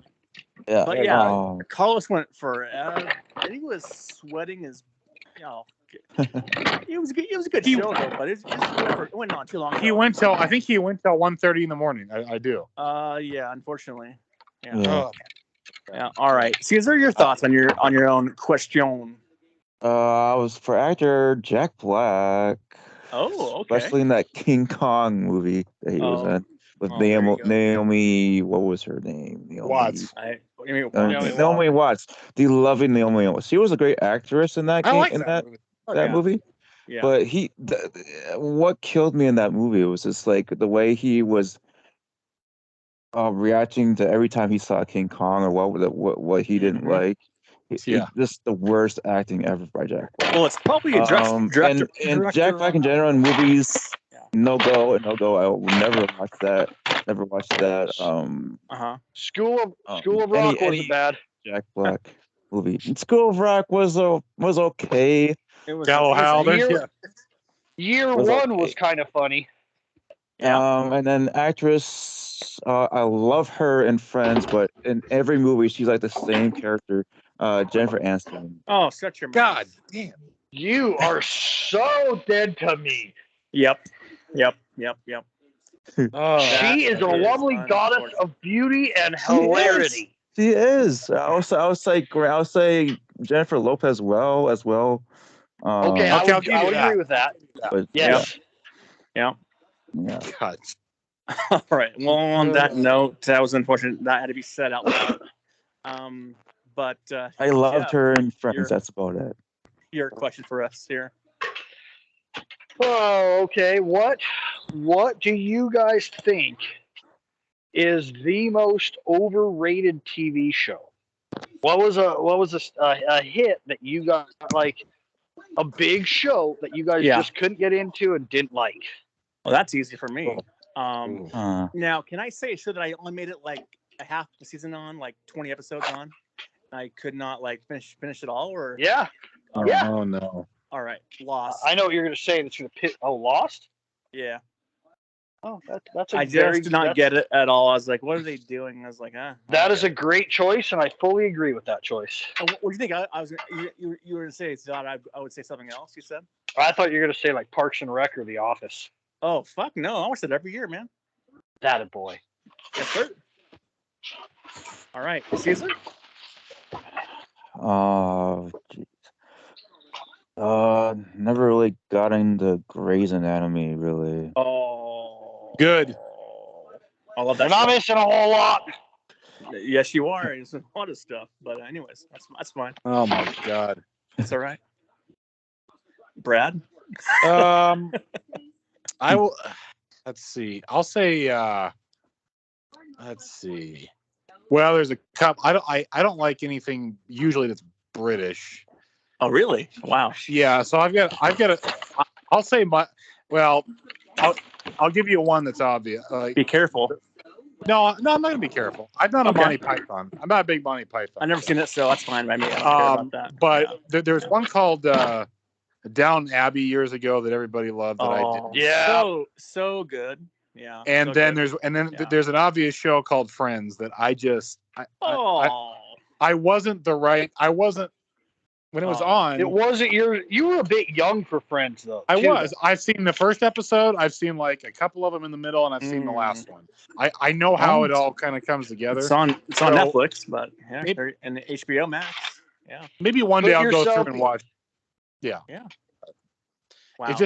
But Carlos went forever. And he was sweating his. It was a good show though, but it went on too long. I think he went till 1:30 in the morning. I do. Yeah, unfortunately. Yeah. Yeah. Yeah. All right, Caesar, your thoughts on your own question? I was for actor Jack Black. Oh, okay. Especially in that King Kong movie that he was in with Naomi. What was her name? Watts. Naomi Watts. The loving Naomi Watts. She was a great actress in that. That movie. Yeah. But what killed me in that movie was just like the way he was reacting to every time he saw King Kong or what he didn't like. Just the worst acting ever by Jack Black. Well, it's probably a director. And Jack Black in general in movies, no go. I will never watch that. Never watched that. School of Rock wasn't bad. Jack Black movie. School of Rock was okay. It was year one was kind of funny. Yeah. And then actress, I love her in Friends, but in every movie she's like the same character. Jennifer Aniston. Oh, shut your God mouth. damn. You are so dead to me. Yep. She is a lovely goddess of beauty and hilarity. She is. I'll say Jennifer Lopez as well. Okay, I would agree with that. But, yes. Yeah. God. All right. Well, on that note, that was unfortunate. That had to be said out loud. But I loved her in Friends. That's about it. Your question for us here. Oh, okay. What do you guys think is the most overrated TV show? What was a hit that you got, like a big show that you guys just couldn't get into and didn't like? Well, that's easy for me. Now, can I say so that I only made it like a half the season on, like 20 episodes on? I could not like finish it all, or Oh no. All right, Lost. I know what you're going to say. That's going to pit. Oh, Lost. Yeah. Oh, that's. I just did not get it at all. I was like, "What are they doing?" I was like, That is a great choice, and I fully agree with that choice. What do you think? I was. You were going to say I would say something else. You said. I thought you were going to say like Parks and Rec or The Office. Oh fuck no! I watch it every year, man. That a boy. Yes, sir. All right, Caesar. Oh, jeez. Never really got into Grey's Anatomy, really. Oh, good. I love that. You're not missing a whole lot. Yes, you are. It's a lot of stuff, but anyways, that's fine. Oh my God. It's all right. Brad. I will. Let's see. I'll say. Let's see. Well, there's a couple. I don't like anything usually that's British. Oh, really? Wow. Yeah. So I've got I'll say well, I'll give you one that's obvious. Like, Be careful. no, I'm not gonna be careful. I'm not a Monty Python. I'm not a big Monty Python. I've never seen it, so that's fine by me. I don't care about that. But there's one called Down Abbey years ago that everybody loved. That I did. Yeah. So good. Yeah. And so then good. there's an obvious show called Friends that I wasn't when it was on. It wasn't you were a bit young for Friends though. I've seen the first episode. I've seen like a couple of them in the middle, and I've seen the last one. I know how it all kind of comes together. It's on Netflix, but and the HBO Max. Yeah. Maybe one day I'll go through and watch. Yeah. Yeah. Wow. It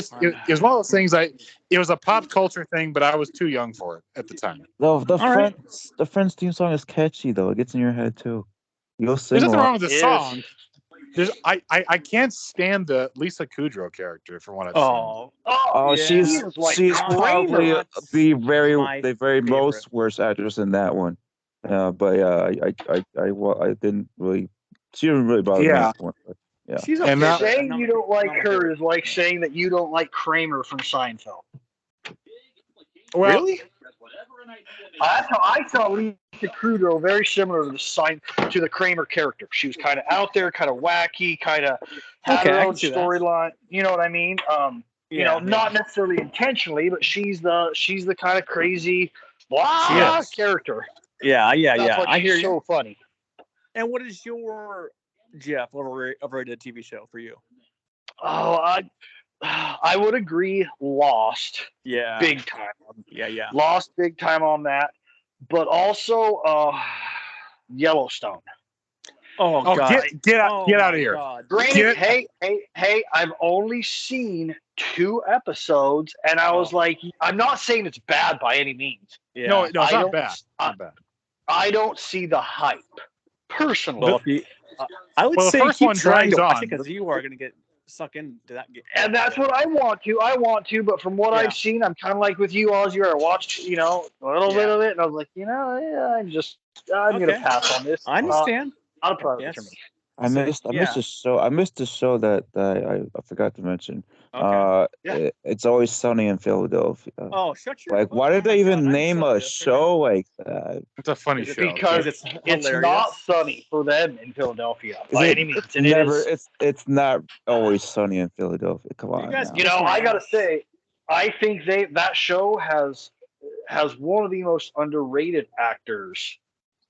was one of those things. It was a pop culture thing, but I was too young for it at the time. The Friends theme song is catchy though. It gets in your head too. You'll sing. There's nothing wrong with the song. I can't stand the Lisa Kudrow character from what I've seen. Oh, she's probably the very most worst actress in that one. But I didn't really. She didn't really bother me. Yeah. She's okay. Saying you don't like her is like saying that you don't like Kramer from Seinfeld. Well, really? I saw Lisa Kudrow very similar to the Kramer character. She was kind of out there, kind of wacky, kind of had her own storyline. You know what I mean? Not necessarily intentionally, but she's the kind of crazy character. Yeah. I hear you. So funny. And what is your overrated TV show for you? Oh, I would agree. Lost. Yeah. Big time. Yeah. Lost big time on that. But also Yellowstone. Oh God. Get out of here. Granted, hey, I've only seen 2 episodes and I was like, I'm not saying it's bad by any means. Yeah. No, it's not bad. I don't see the hype. Personally. Well, I would say the first one drags on because you are going to get sucked into that. And that's what I want to. But from what I've seen, I'm kind of like with you, Ozzy. I watched, a little bit of it, and I was like, I'm going to pass on this. I understand. Not a problem for me. I missed the show that I forgot to mention. It's Always Sunny in Philadelphia. Oh, shut your. Why did they even name a show like that? It's a funny show because it's not sunny for them in Philadelphia by any means. It's not always sunny in Philadelphia. Come on. I gotta say, I think that show has one of the most underrated actors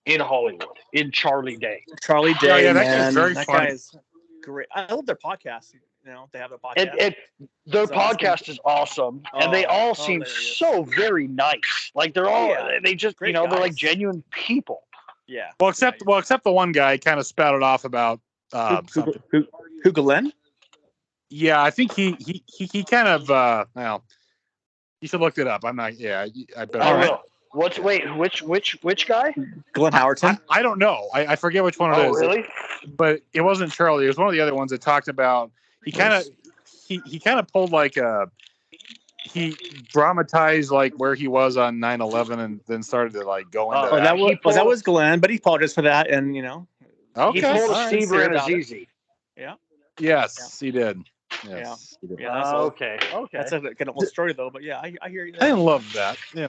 in Hollywood, in Charlie Day. Charlie Day, that guy's very funny. Guy is great. I love their podcast. They have a podcast. Their podcast is awesome, and they all seem so very nice. Like they're all, they just, they're like genuine people. Yeah. Well, except the one guy kind of spouted off about something. Who, Glenn? Yeah, I think he kind of. You should look it up. I'm not. Yeah, I bet. All right. Which guy? Glenn Howerton? I don't know. I forget which one it is. Oh, really? But it wasn't Charlie. It was one of the other ones that talked about. He kind of pulled like he dramatized like where he was on 9/11 and then started to like go into that. That was Glenn, but he apologized for that, and Okay. He pulled Steve Renazizi. Yeah. Yes, he did. Yes. Yeah. Okay. That's a kind of old story though, but yeah, I hear you. I didn't love that. Yeah.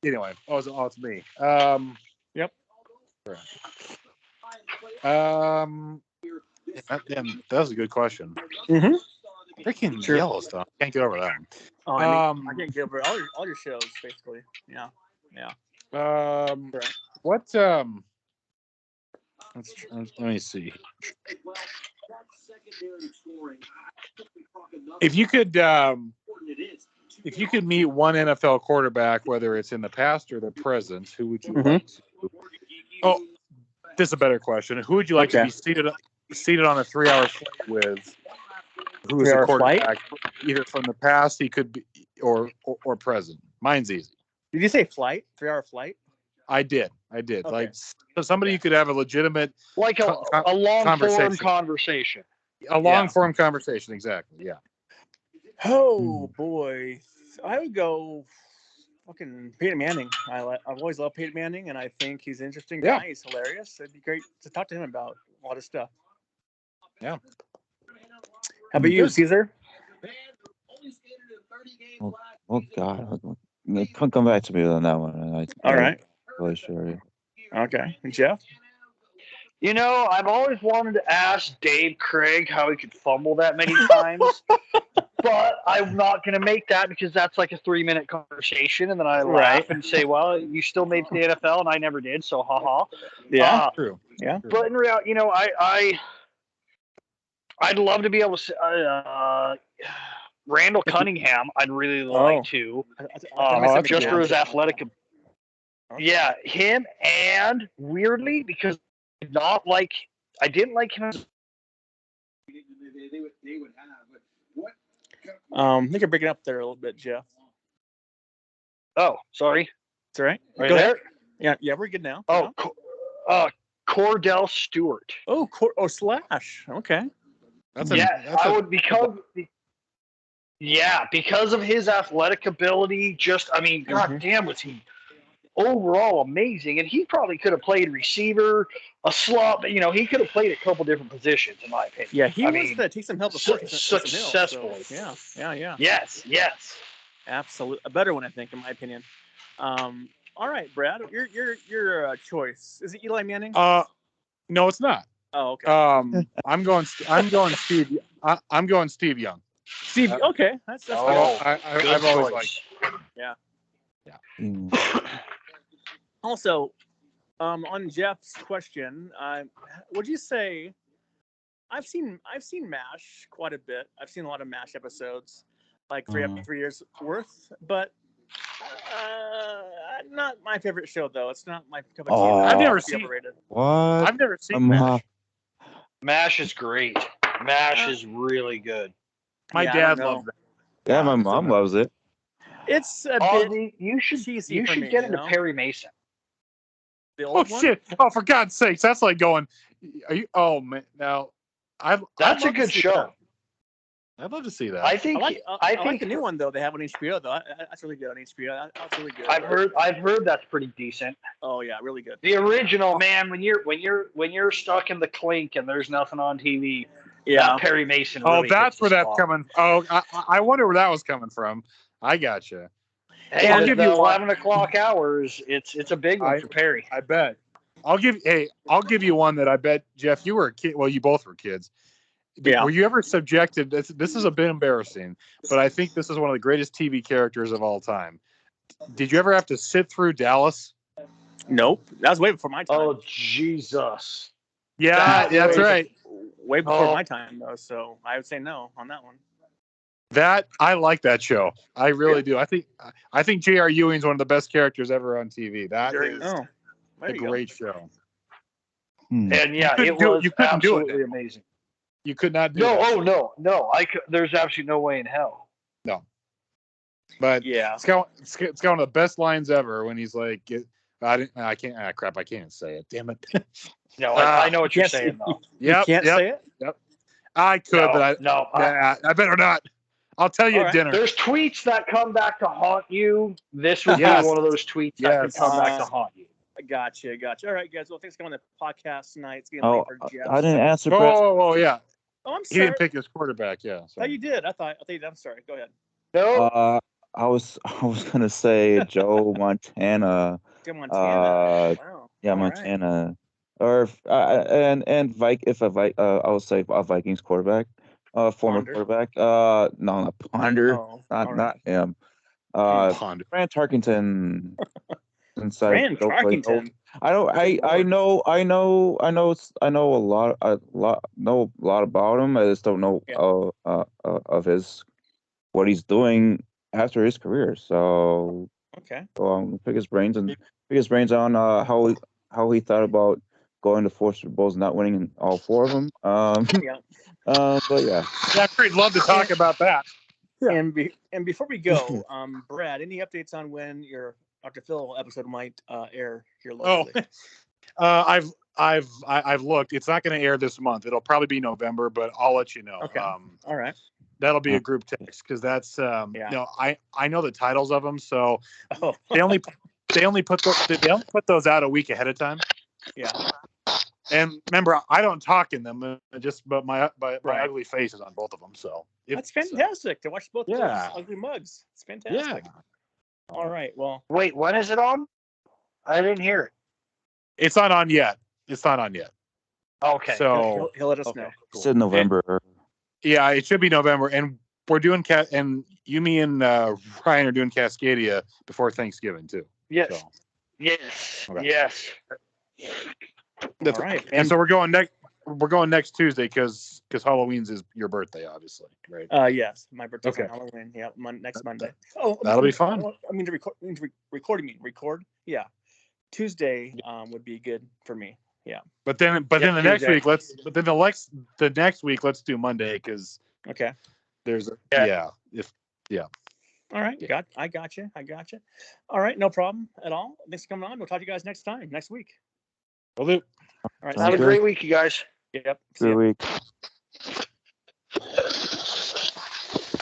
Anyway, it's me. Yep. That was a good question. Mm-hmm. Freaking Yellowstone. Can't get over that one. Oh, I can't get over all your shows basically. Yeah. What? Let me see. If you could meet one NFL quarterback, whether it's in the past or the present, who would you like to? Oh, this is a better question. Who would you like to be seated on a 3-hour flight with? Who is a quarterback, either from the past, he could be, or present? Mine's easy. Did you say flight? 3-hour flight? I did. Okay. Like somebody you could have a legitimate, like a long form conversation. A long form conversation, exactly. Yeah. Oh boy, I would go fucking Peyton Manning. I've always loved Peyton Manning, and I think he's an interesting guy. Yeah. He's hilarious. It'd be great to talk to him about a lot of stuff. Yeah. How about you, Caesar? Oh God. Come back to me on that one. All right. Really sure. Okay. Jeff? You know, I've always wanted to ask Dave Craig how he could fumble that many times, but I'm not going to make that because that's like a 3-minute conversation, and then I Right. laugh and say, "Well, you still made the NFL, and I never did, so haha." Yeah. True. Yeah. But in reality, you know, I'd love to be able to. Randall Cunningham, I'd really like to, That's just for his good. athletic. Okay. Yeah, him, and weirdly because I didn't like him. I think you're breaking up there a little bit, Jeff. Oh, sorry. It's all right. Are you Go there? ahead. Yeah, we're good now. Oh, Cordell Stewart. Oh, Slash. Okay. That's I would because of his athletic ability. God damn, was he overall amazing, and he probably could have played receiver, a slot, but he could have played a couple different positions in my opinion. Yeah, he wants to take some help before successfully. Yeah. Yes. Absolutely, a better one, I think, in my opinion. All right, Brad, your choice is it Eli Manning? No, it's not. Oh, okay. I'm going Steve. I'm going Steve Young. Steve, okay, that's good. I've always liked. Yeah. Mm. Also, on Jeff's question, would you say I've seen MASH quite a bit. I've seen a lot of MASH episodes, like 3 years worth, but not my favorite show though. It's not my cup of tea. I've never seen overrated. What? I've never seen MASH. MASH is great. MASH is really good. My dad loved it. Yeah, my mom loves it. It's a bit you should cheesy. You should get into Perry Mason. The Oh old one? shit! Oh, for God's sakes, that's like going. Are you? Oh man, now That's a good show. I'd love to see that. I think I like the new one though. They have on HBO though. That's really good on HBO. That's really good. I've heard that's pretty decent. Oh yeah, really good. The original, man, when you're stuck in the clink and there's nothing on TV. Yeah, Perry Mason. Oh, Really that's where that's spot. coming. Oh, I wonder where that was coming from. I gotcha. Hey, I'll give you 11 o'clock hours. It's a big one for Perry. I bet. I'll give you one that I bet, Jeff, you were a kid. Well, you both were kids. Yeah. Were you ever subjected? This is a bit embarrassing, but I think this is one of the greatest TV characters of all time. Did you ever have to sit through Dallas? Nope. That was way before my time. Oh, Jesus. Yeah, that's right. Way before my time, though. So I would say no on that one. That I like that show. I really do. I think J.R. Ewing's one of the best characters ever on TV. That is a great show. And yeah, it was absolutely amazing. You could not do it. No. There's absolutely no way in hell. No. But yeah, it's got one of the best lines ever when he's like, I can't even say it. Damn it. No, I know what you're saying though. You can't say it? Yep. I could, but I better not. I'll tell you at dinner. There's tweets that come back to haunt you. This would be one of those tweets that can come back to haunt you. Gotcha. All right, guys. Well, thanks for coming on the podcast tonight. It's getting late for Jeff. I didn't answer. Oh, yeah. Oh, I'm sorry. He didn't pick his quarterback. Yeah. Oh, you did. I thought you did. I'm sorry. Go ahead. No. I was gonna say Joe Montana. Joe Montana. Wow. Yeah, Montana. Right. Or I would say a Vikings quarterback, former quarterback. No, not Ponder. Not him. Ponder. Fran Tarkenton. Fran Tarkenton. I know a lot about him. I just don't know of what he's doing after his career. So pick his brains on how he thought about going to 4 Super Bowls and not winning in all 4 of them. But yeah. Yeah, I'd love to talk about that. Yeah. And before we go, Brad, any updates on when your Dr. Phil episode might air here locally? I've looked. It's not going to air this month. It'll probably be November, but I'll let you know. Okay. All right. That'll be a group text because that's I know the titles of them, so they only put those out a week ahead of time. Yeah. And remember, I don't talk in them, but my Right. ugly face is on both of them. So That's fantastic to watch both of Yeah. those ugly mugs. It's yeah, fantastic. All right. Well, Wait, when is it on? I didn't hear it. it's not on yet. It's not on yet. Okay. So he'll let us Okay. know. Said November. yeah, it should be November, and we're doing and me and Ryan are doing Cascadia before Thanksgiving too. Yes. So, Yes. Okay. Yes. that's All right. And so we're going next Tuesday because Halloween's is your birthday, obviously, right? Yes, my birthday's on Okay. Halloween. Yeah, next Monday. Oh, That'll be fun. I mean to record. Record. Yeah, Tuesday would be good for me. Yeah. But then the next Tuesday. week the next week let's do Monday because Okay. there's Yeah. All right. Yeah. I got you. All right. No problem at all. Thanks for coming on. We'll talk to you guys next week. We'll do. All right. Sounds Have a good. great week, you guys. Yep. See ya. Good week.